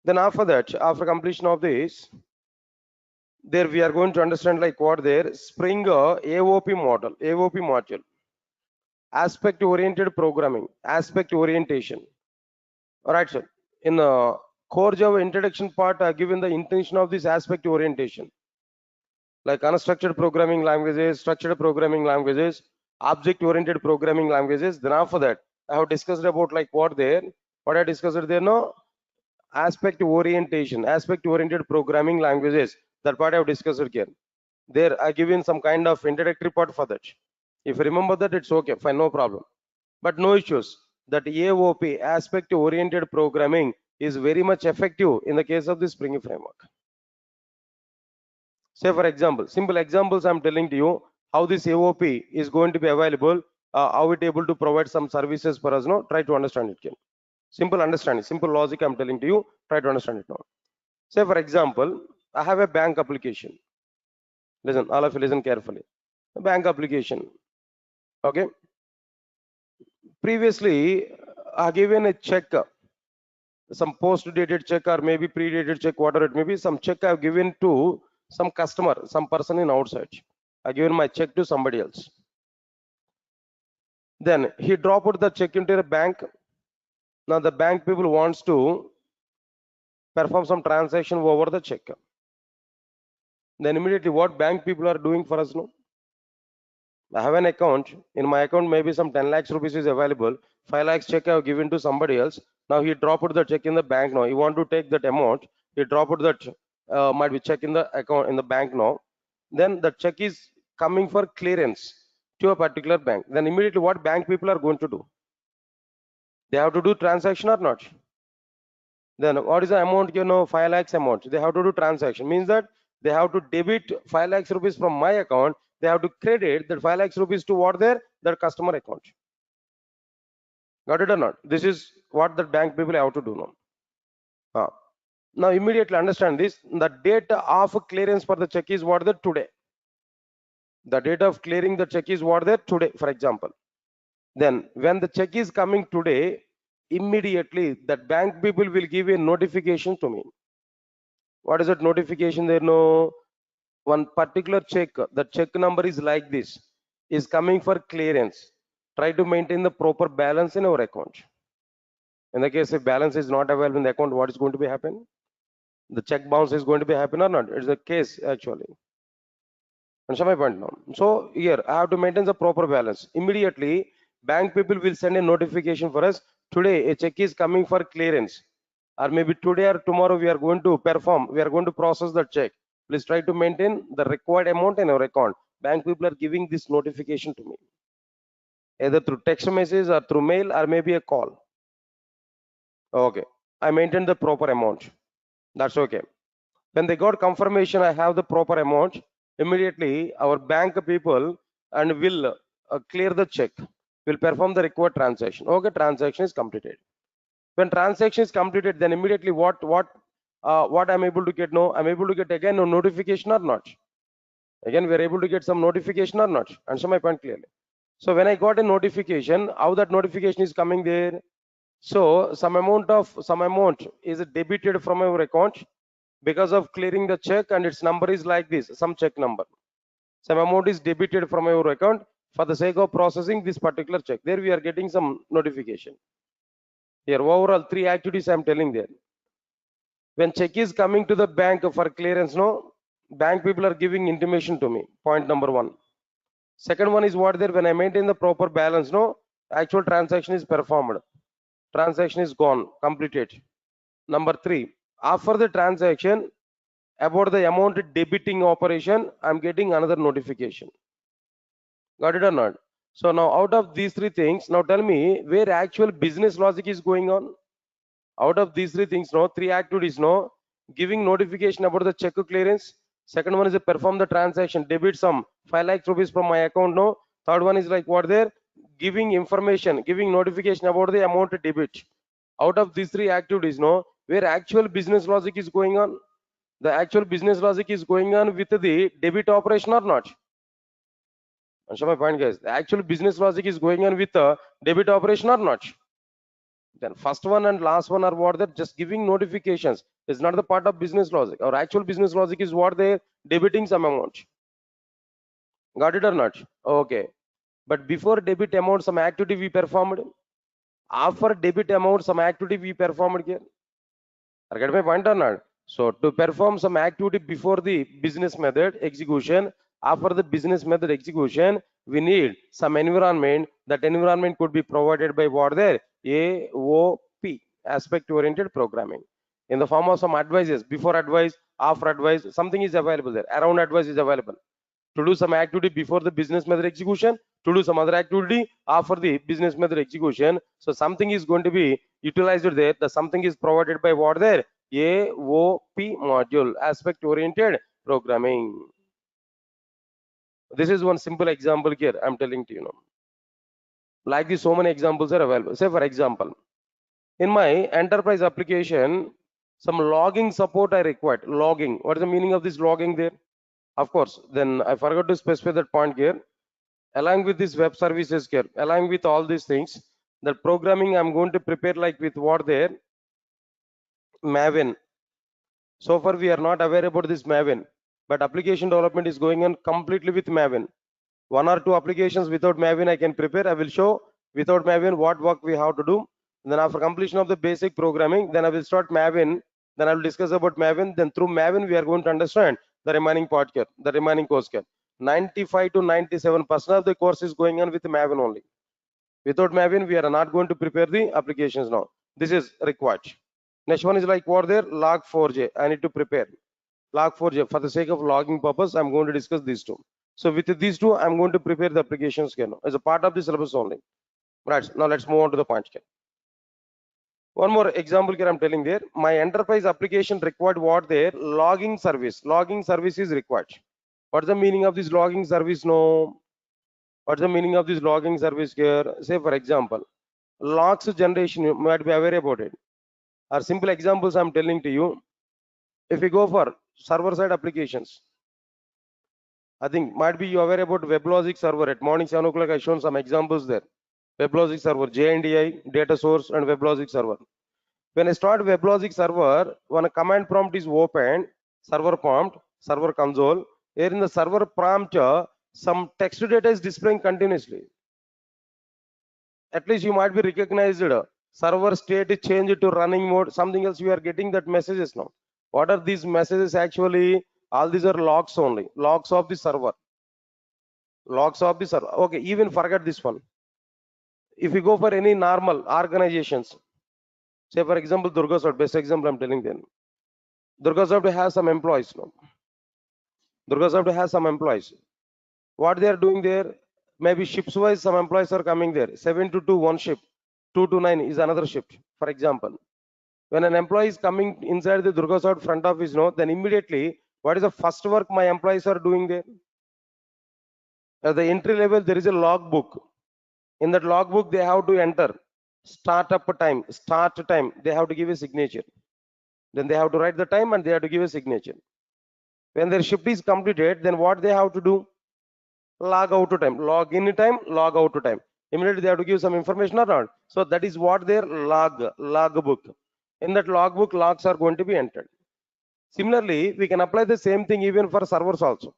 Then after that, after completion of this, there we are going to understand like what there Spring AOP model, AOP module, aspect oriented programming, aspect orientation. All right, sir. In the core Java introduction part, I given the intention of this aspect orientation, like unstructured programming languages, structured programming languages, object-oriented programming languages. Then after that, I have discussed about like what there, what I discussed there, no aspect orientation, aspect-oriented programming languages. That part I have discussed here. There I given some kind of introductory part for that. If you remember that, it's okay, fine, no problem. But no issues. That AOP, aspect-oriented programming, is very much effective in the case of the Spring framework. Say for example, simple examples I'm telling to you how this AOP is going to be available, how it able to provide some services for us. No, try to understand it. Ken. Simple understanding, simple logic I'm telling to you. Try to understand it now. Say for example, I have a bank application. Listen, all of you listen carefully. A bank application. Okay. Previously, I given a check, some post-dated check or maybe pre-dated check, whatever it may be, some check I've given to some customer, some person in outside. I given my check to somebody else. Then he dropped the check into a bank. Now the bank people wants to perform some transaction over the check. Then immediately what bank people are doing for us now? I have an account. In my account, maybe some 10 lakhs rupees is available. 5 lakhs check I have given to somebody else. Now he dropped the check in the bank now. He want to take that amount. He dropped that might be check in the account in the bank now. Then the check is coming for clearance to a particular bank. Then immediately what bank people are going to do? They have to do transaction or not? Then what is the amount? 5 lakhs amount. They have to do transaction. Means that they have to debit 5 lakhs rupees from my account. They have to credit that 5 lakhs rupees to what their customer account. Got it or not? This is what the bank people have to do now. Now immediately understand this. The date of clearance for the check is what the today. The date of clearing the check is what the today, for example. Then when the check is coming today, immediately that bank people will give a notification to me. What is that notification? There no one particular check. The check number is like this, is coming for clearance. Try to maintain the proper balance in our account. In the case if balance is not available in the account, what is going to be happen? The check bounce is going to be happen or not? It's the case actually. Understand my point now? So here I have to maintain the proper balance. Immediately, bank people will send a notification for us. Today a check is coming for clearance, or maybe today or tomorrow we are going to perform. We are going to process the check. Please try to maintain the required amount in our account. Bank people are giving this notification to me, either through text message or through mail or maybe a call. Okay, I maintain the proper amount. That's okay. When they got confirmation I have the proper amount, immediately our bank people and will clear the check, will perform the required transaction. Okay, transaction is completed. When transaction is completed, then immediately what I'm able to get? No, I'm able to get again no notification or not. Again, we're able to get some notification or not. Answer my point clearly. So when I got a notification, how that notification is coming there? So some amount is debited from our account because of clearing the check, and its number is like this, some check number. Some amount is debited from our account for the sake of processing this particular check. There we are getting some notification. Here overall 3 activities I'm telling there. When check is coming to the bank for clearance, no, bank people are giving intimation to me. Point number 1. Second one is what there, when I maintain the proper balance, no, actual transaction is performed. Transaction is gone, completed. Number 3, after the transaction, about the amount debiting operation, I'm getting another notification. Got it or not? So now out of these 3 things, now tell me where actual business logic is going on. Out of these 3 things, no, 3 activities, no, giving notification about the check clearance. Second one is to perform the transaction, debit some 5 lakh rupees from my account, no. Third one is like what there, giving information, giving notification about the amount debit. Out of these 3 activities, no, where actual business logic is going on. The actual business logic is going on with the debit operation or not? Answer my point, guys. The actual business logic is going on with the debit operation or not? Then first one and last one are what? They're just giving notifications. It's not the part of business logic. Our actual business logic is what? They're debiting some amount. Got it or not? Okay. But before debit amount, some activity we performed. After debit amount, some activity we performed here. I get my point or not? So to perform some activity before the business method execution, after the business method execution, we need some environment. That environment could be provided by what there? AOP, aspect oriented programming, in the form of some advices, before advice, after advice, something is available there. Around advice is available to do some activity before the business method execution, to do some other activity after the business method execution. So something is going to be utilized there. The something is provided by what there? AOP module, aspect oriented programming. This is one simple example here I'm telling to you now. Like this, so many examples are available. Say for example, in my enterprise application, some logging support I required. Logging. What is the meaning of this logging there? Of course, then I forgot to specify that point here. Along with this web services here, along with all these things, the programming I'm going to prepare like with what there? Maven. So far we are not aware about this Maven, but application development is going on completely with Maven. 1 or 2 applications without Maven I can prepare. I will show without Maven what work we have to do. And then after completion of the basic programming, then I will start Maven. Then I will discuss about Maven. Then through Maven we are going to understand the remaining part here, the remaining course here. 95 to 97% of the course is going on with Maven only. Without Maven, we are not going to prepare the applications now. This is required. Next one is like what there? Log4j. I need to prepare Log4j for the sake of logging purpose. I'm going to discuss these 2. So with these 2, I'm going to prepare the applications here now, as a part of the syllabus only. Right. Now let's move on to the point here. One more example here I'm telling there. My enterprise application required what there? Logging service. Logging service is required. What's the meaning of this logging service? No. What's the meaning of this logging service here? Say for example, logs generation, you might be aware about it. Or simple examples I'm telling to you. If we go for server side applications, I think might be you aware about WebLogic server. At morning 7 o'clock, I shown some examples there. WebLogic server, JNDI, data source, and WebLogic server. When I start WebLogic server, when a command prompt is opened, server prompt, server console, here in the server prompt, some text data is displaying continuously. At least you might be recognized. Server state is changed to running mode, something else. You are getting that messages now. What are these messages actually? All these are logs only, logs of the server. Logs of the server. Okay, even forget this one. If you go for any normal organizations, say for example, Durga Soft, best example I'm telling them. Durga Soft has some employees now. Durga Soft has some employees. What they are doing there, maybe shifts wise, some employees are coming there. 7 to 2, one shift. 2 to 9 is another shift, for example. When an employee is coming inside the Durga Soft front office, no, then immediately, what is the first work my employees are doing there? At the entry level, there is a logbook. In that logbook, they have to enter startup time, start time. They have to give a signature. Then they have to write the time and they have to give a signature. When their shift is completed, then what they have to do? Log out to time, log in time, log out to time. Immediately they have to give some information or not. So that is what their logbook. In that logbook, logs are going to be entered. Similarly, we can apply the same thing even for servers also.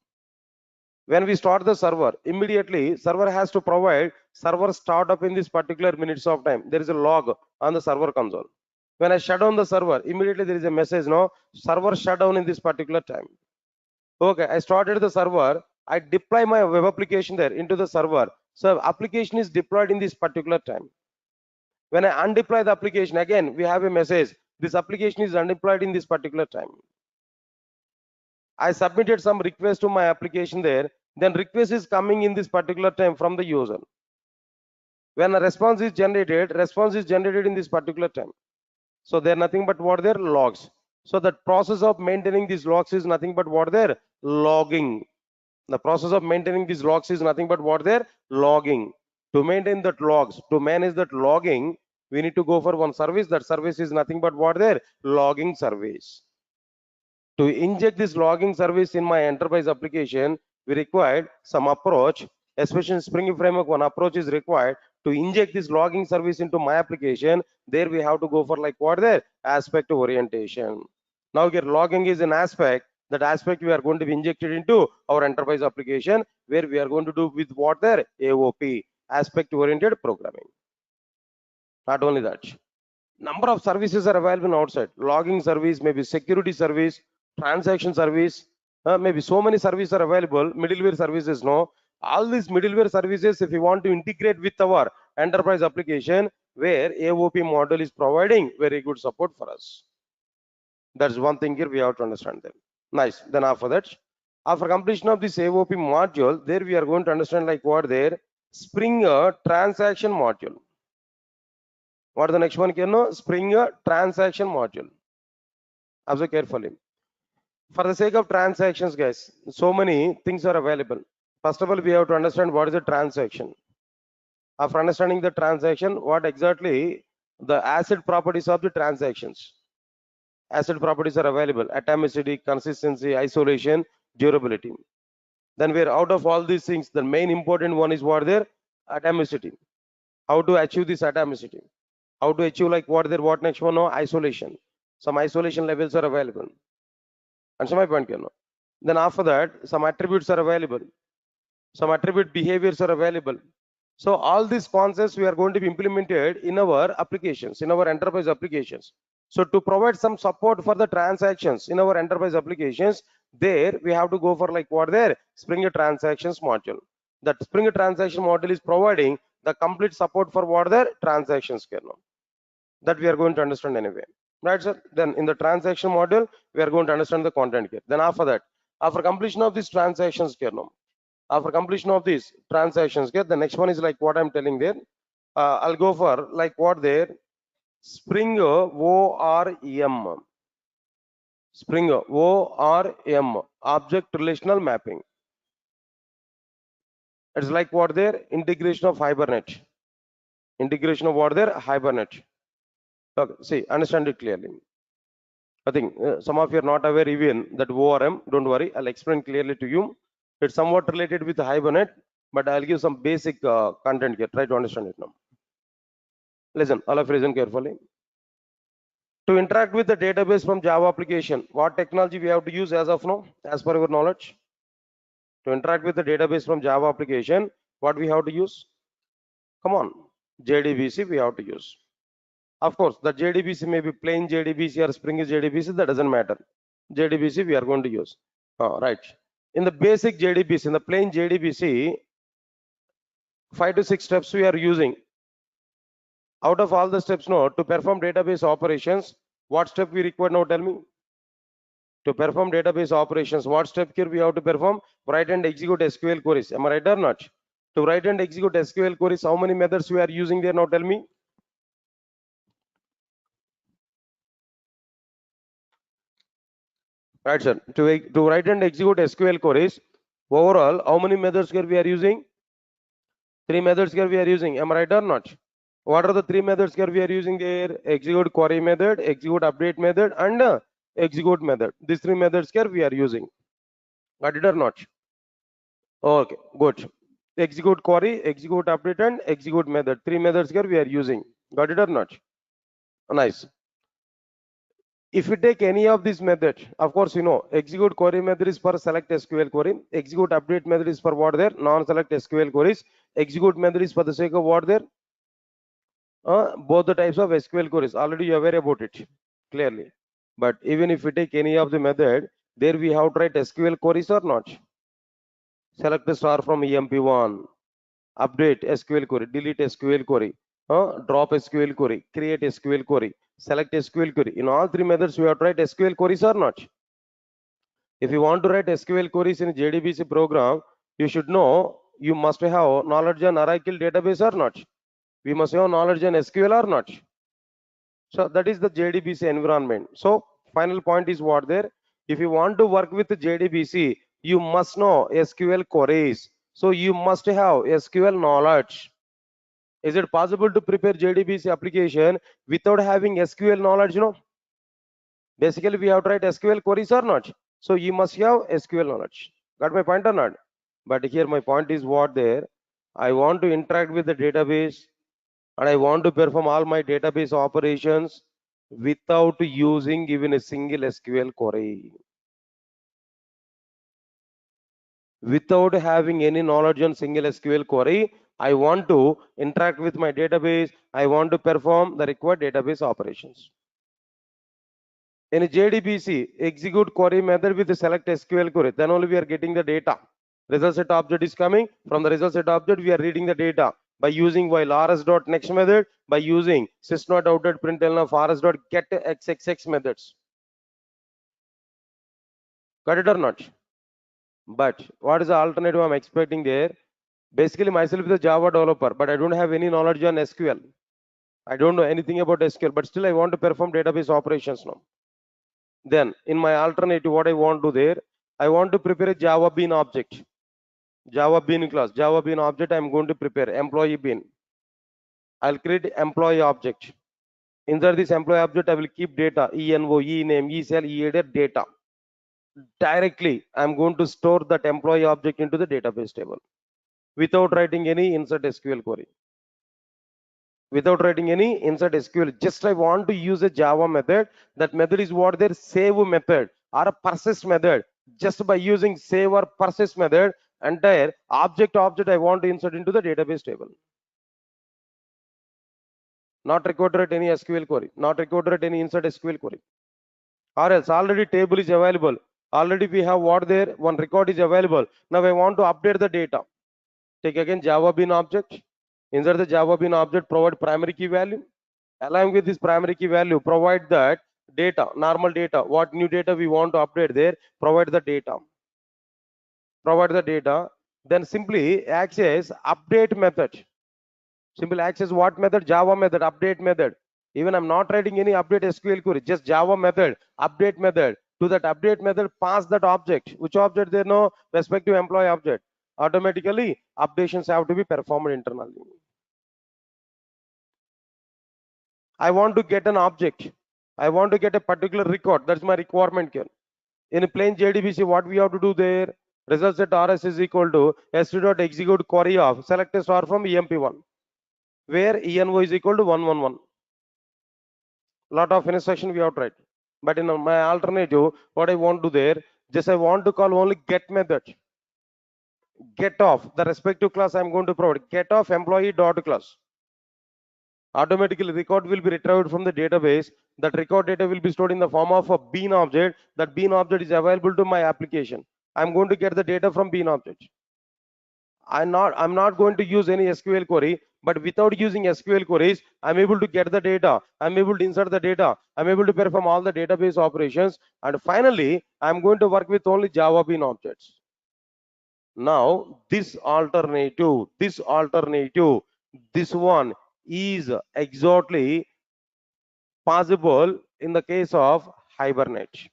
When we start the server, immediately server has to provide server startup in this particular minutes of time. There is a log on the server console. When I shut down the server, immediately there is a message, no, server shut down in this particular time. Okay, I started the server. I deploy my web application there into the server. So application is deployed in this particular time. When I undeploy the application, again, we have a message. This application is undeployed in this particular time. I submitted some request to my application there. Then request is coming in this particular time from the user. When a response is generated in this particular time. So they're nothing but what they're logs. So the process of maintaining these logs is nothing but what they're logging. The process of maintaining these logs is nothing but what they're logging. To maintain that logs, to manage that logging, we need to go for one service. That service is nothing but what they're logging service. To inject this logging service in my enterprise application, we required some approach, especially in Spring Framework, one approach is required to inject this logging service into my application. There we have to go for like what there? Aspect orientation. Now here logging is an aspect. That aspect we are going to be injected into our enterprise application, where we are going to do with what there? AOP, aspect oriented programming. Not only that, number of services are available outside. Logging service, maybe security service, transaction service, maybe so many services are available. Middleware services, no. All these middleware services, if you want to integrate with our enterprise application, where AOP model is providing very good support for us. That's one thing here we have to understand them. Nice. Then after that, after completion of this AOP module, there we are going to understand like what there Spring transaction module. What the next one here? No, Spring transaction module. Observe carefully. For the sake of transactions, guys, so many things are available. First of all, we have to understand what is a transaction. After understanding the transaction, what exactly the asset properties of the transactions. Asset properties are available: atomicity, consistency, isolation, durability. Then we're out of all these things. The main important one is what there? Atomicity. How to achieve this atomicity? How to achieve like what there? What next one? No, isolation. Some isolation levels are available. Answer my point, no? Then after that, some attributes are available. Some attribute behaviors are available. So all these concepts we are going to be implemented in our applications, in our enterprise applications. So to provide some support for the transactions in our enterprise applications, there we have to go for like what there? Spring transactions module. That Spring transaction module is providing the complete support for what there? Transactions kernel. That we are going to understand anyway. Right, sir? Then in the transaction module, we are going to understand the content here. Then after that, after completion of this transactions kernel, after completion of these transactions, okay, the next one is like what I'm telling there. I'll go for like what there? Spring ORM. Spring ORM, object relational mapping. It's like what there? Integration of Hibernate. Integration of what there? Hibernate. Okay, see, understand it clearly. I think some of you are not aware even that ORM. Don't worry, I'll explain clearly to you. It's somewhat related with Hibernate, but I'll give some basic content here. Try to understand it now. Listen, all of you listen carefully. To interact with the database from Java application, what technology we have to use as of now, as per your knowledge? To interact with the database from Java application, what we have to use? Come on, JDBC we have to use. Of course, the JDBC may be plain JDBC or Spring JDBC, that doesn't matter. JDBC we are going to use. Right. In the basic JDBC, in the plain JDBC, 5 to 6 steps we are using. Out of all the steps now, to perform database operations, what step we require now? Tell me. To perform database operations, what step here we have to perform? Write and execute SQL queries. Am I right or not? To write and execute SQL queries, how many methods we are using there now? Tell me. Right, sir. To write and execute SQL queries, overall, how many methods here we are using? 3 methods here we are using. Am I right or not? What are the 3 methods here we are using there? Execute query method, execute update method, and execute method. These 3 methods here we are using. Got it or not? Okay, good. Execute query, execute update, and execute method. 3 methods here we are using. Got it or not? Nice. If you take any of these methods, of course, you know, execute query method is for select SQL query. Execute update method is for what there? Non-select SQL queries. Execute method is for the sake of what there? Both the types of SQL queries. Already you are aware about it clearly. But even if we take any of the method, there we have to write SQL queries or not? Select the star from EMP1. Update SQL query, delete SQL query, drop SQL query, create SQL query, select SQL query. In all 3 methods, we have to write SQL queries or not? If you want to write SQL queries in JDBC program, you should know you must have knowledge on Oracle database or not. We must have knowledge on SQL or not. So that is the JDBC environment. So final point is what there. If you want to work with JDBC, you must know SQL queries. So you must have SQL knowledge. Is it possible to prepare JDBC application without having SQL knowledge? No. Basically, we have to write SQL queries or not. So you must have SQL knowledge. Got my point or not? But here my point is what there. I want to interact with the database and I want to perform all my database operations without using even a single SQL query. Without having any knowledge on single SQL query, I want to interact with my database. I want to perform the required database operations. In a JDBC, execute query method with the select SQL query. Then only we are getting the data. Result set object is coming. From the result set object, we are reading the data by using while rs.next method, by using sys.out.println of rs.get xxx methods. Got it or not? But what is the alternative I'm expecting there? Basically, myself is a Java developer, but I don't have any knowledge on SQL. I don't know anything about SQL, but still I want to perform database operations now. Then in my alternative, what I want to do there, I want to prepare a Java bean object. Java bean class, Java bean object, I'm going to prepare employee bean. I'll create employee object. Inside this employee object, I will keep data, ENO, ENAME, ECL, EAD data. Directly, I'm going to store that employee object into the database table without writing any insert SQL query. Without writing any insert SQL, just I want to use a Java method. That method is what their save method or a persist method. Just by using save or persist method, entire object I want to insert into the database table. Not required to write any SQL query, not required to write any insert SQL query. Or else already table is available. Already we have what there, one record is available. Now I want to update the data. Take again Java bean object. Insert the Java bean object, provide primary key value. Along with this primary key value, provide that data, normal data. What new data we want to update there, provide the data. Provide the data. Then simply access update method. Simple access what method? Java method, update method. Even I'm not writing any update SQL query, just Java method, update method. To that update method, pass that object. Which object there? No, respective employee object. Automatically, updations have to be performed internally. I want to get an object. I want to get a particular record. That's my requirement here. In plain JDBC, what we have to do there? Result set RS is equal to s2.execute query of select a star from EMP1, where ENO is equal to 111. Lot of instruction we have tried. But in my alternative, what I want to do there, just I want to call only get method. Get off the respective class I'm going to provide. Get off employee dot class. Automatically record will be retrieved from the database. That record data will be stored in the form of a bean object. That bean object is available to my application. I'm going to get the data from bean object. I'm not going to use any SQL query, but without using SQL queries, I'm able to get the data. I'm able to insert the data. I'm able to perform all the database operations. And finally, I'm going to work with only Java bean objects. Now, this this one is exactly possible in the case of Hibernate.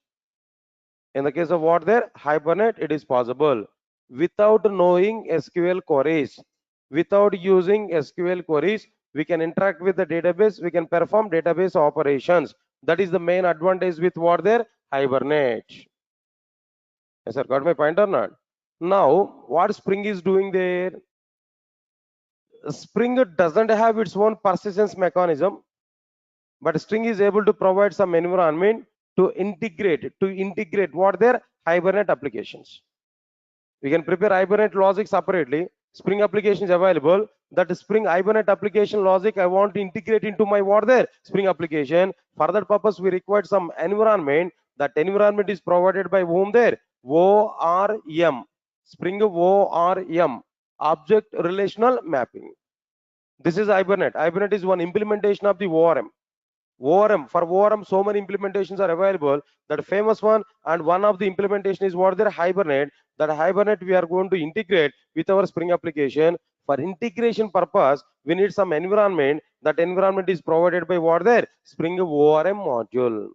In the case of what there? Hibernate, it is possible. Without knowing SQL queries, without using SQL queries, we can interact with the database, we can perform database operations. That is the main advantage with what there? Hibernate. Yes, sir, got my point or not? Now, what Spring is doing there? Spring doesn't have its own persistence mechanism, but Spring is able to provide some environment to integrate what their Hibernate applications. We can prepare Hibernate logic separately. Spring application is available. That Spring Hibernate application logic I want to integrate into my what there Spring application. For that purpose, we require some environment. That environment is provided by whom there? ORM. Spring ORM. Object Relational Mapping. This is Hibernate. Hibernate is one implementation of the ORM. For ORM, so many implementations are available. That famous one and one of the implementation is what their Hibernate. That Hibernate we are going to integrate with our Spring application. For integration purpose, we need some environment. That environment is provided by what their Spring ORM module.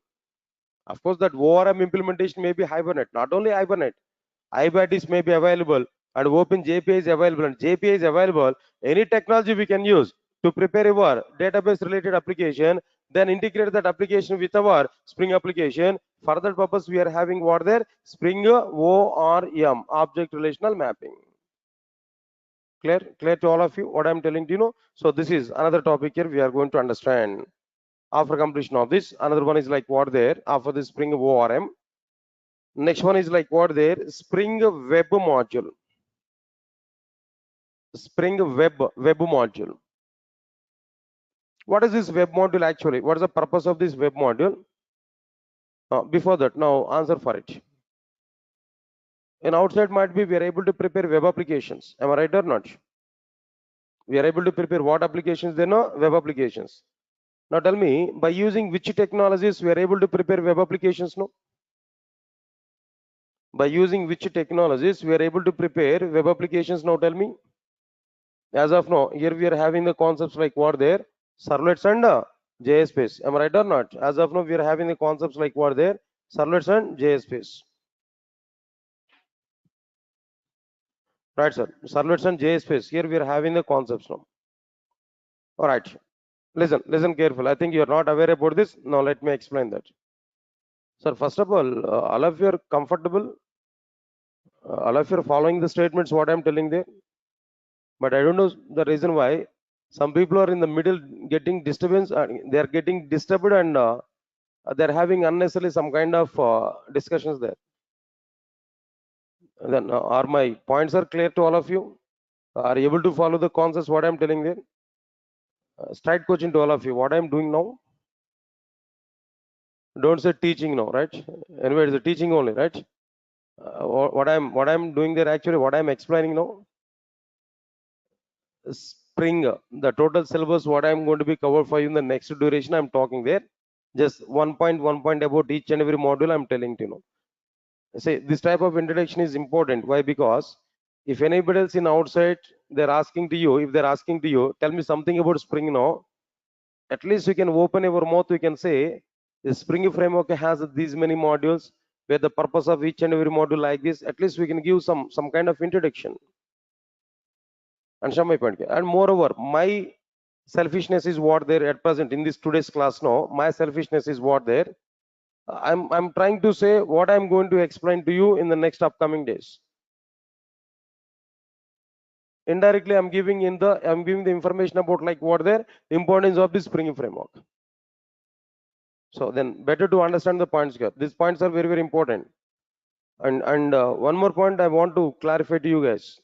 Of course, that ORM implementation may be Hibernate, not only Hibernate. IBATIS may be available and OpenJPA is available and JPA is available. Any technology we can use to prepare our database related application, then integrate that application with our Spring application. For that purpose, we are having what there? Spring ORM, Object Relational Mapping. Clear to all of you what I'm telling you? So this is another topic here we are going to understand. After completion of this, another one is like what there? After the Spring ORM. Next one is like what there? Spring Web module. Spring web module. What is this web module actually? What is the purpose of this web module? Before that, now answer for it. In outside might be we are able to prepare web applications. Am I right or not? We are able to prepare what applications? They know web applications. Now tell me, by using which technologies we are able to prepare web applications? No. By using which technologies we are able to prepare web applications? Now tell me. As of now, here we are having the concepts like what there? Servlets and JS space. Am I right or not? As of now, we are having the concepts like what there? Servlets and JS space. Right, sir. Servlets and JS space. Here we are having the concepts now. All right. Listen careful. I think you are not aware about this. Now let me explain that. Sir, first of all of you are comfortable. All of you are following the statements what I am telling there. But I don't know the reason why some people are in the middle getting disturbance. They are getting disturbed and they're having unnecessarily some kind of discussions there. Then are my points are clear to all of you? Are you able to follow the concepts what I'm telling there? Straight coaching to all of you. What I'm doing now? Don't say teaching now, right? Anyway, it's a teaching only, right? What I'm doing there actually, what I'm explaining now? Spring, the total syllabus what I'm going to be covered for you in the next duration. I'm talking there. Just one point about each and every module I'm telling you. Say this type of introduction is important. Why? Because if anybody else in outside they're asking to you, if they're asking to you, tell me something about Spring now. At least you can open your mouth. You can say the Spring framework has these many modules. Where the purpose of each and every module like this. At least we can give some kind of introduction. And show my point. And moreover, my selfishness is what there at present in this today's class. No, my selfishness is what there. I'm trying to say what I'm going to explain to you in the next upcoming days. Indirectly, I'm giving the information about like what the importance of the Spring framework. So then better to understand the points here. These points are very, very important. And one more point I want to clarify to you guys.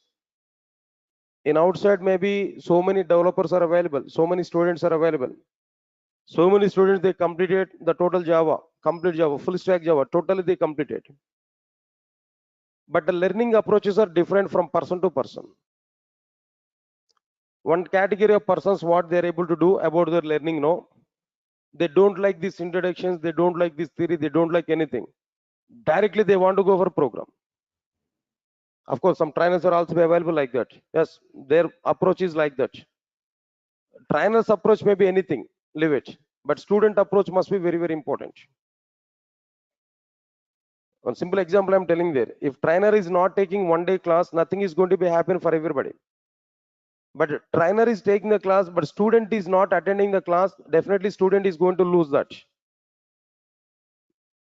In outside, maybe so many developers are available, so many students are available. So many students, they completed the total Java, complete Java, full stack Java, totally they completed. But the learning approaches are different from person to person. One category of persons, what they're able to do about their learning, no, they don't like these introductions, they don't like this theory, they don't like anything. Directly they want to go for program. Of course, some trainers are also available like that. Yes, their approach is like that. Trainer's approach may be anything, leave it. But student approach must be very, very important. One simple example I'm telling there. If trainer is not taking 1 day class, nothing is going to be happen for everybody. But trainer is taking the class, but student is not attending the class, definitely student is going to lose that.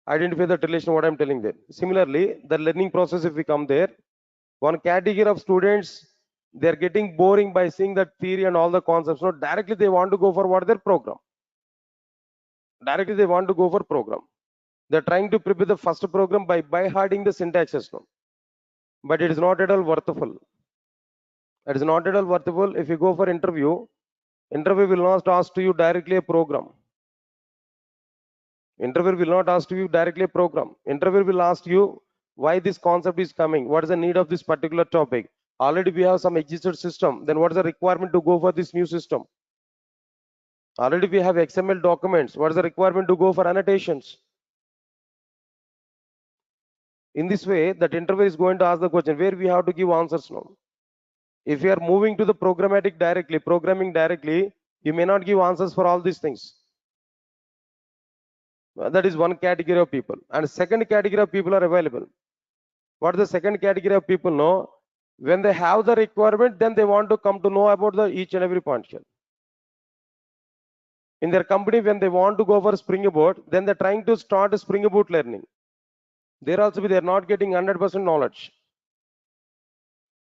Identify that relation, what I'm telling there. Similarly, the learning process, if we come there, one category of students, they're getting boring by seeing that theory and all the concepts. So directly they want to go for what their program. Directly they want to go for program. They're trying to prepare the first program by harding the syntaxes. No? But it is not at all worthwhile. It is not at all worthwhile. If you go for interview will not ask to you directly a program. Interview will not ask you directly a program. Interview will ask you why this concept is coming. What is the need of this particular topic? Already we have some existed system. Then what is the requirement to go for this new system? Already we have XML documents. What is the requirement to go for annotations? In this way, that interview is going to ask the question where we have to give answers now. If you are moving to the programming directly, you may not give answers for all these things. That is one category of people. And second category of people are available. What is the second category of people? No, when they have the requirement, then they want to come to know about the each and every point here. In their company, when they want to go for Spring Boot, then they're trying to start a Spring Boot learning. They're not getting 100% knowledge.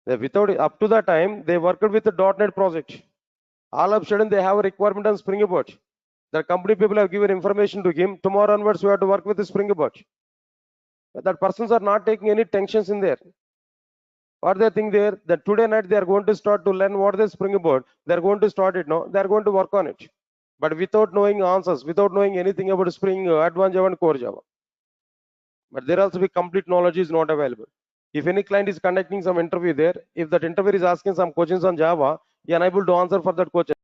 Without up to that time, they worked with the .NET project. All of a sudden, they have a requirement on Spring Boot. The company people have given information to him. Tomorrow onwards, we have to work with the Spring Boot. That persons are not taking any tensions in there. What they think there that today night they are going to start to learn what the Spring Boot. They're going to start it now. They're going to work on it. But without knowing answers, without knowing anything about Spring, Advanced Java and Core Java. But there also be complete knowledge is not available. If any client is conducting some interview there, if that interviewer is asking some questions on Java, he is unable to answer for that question.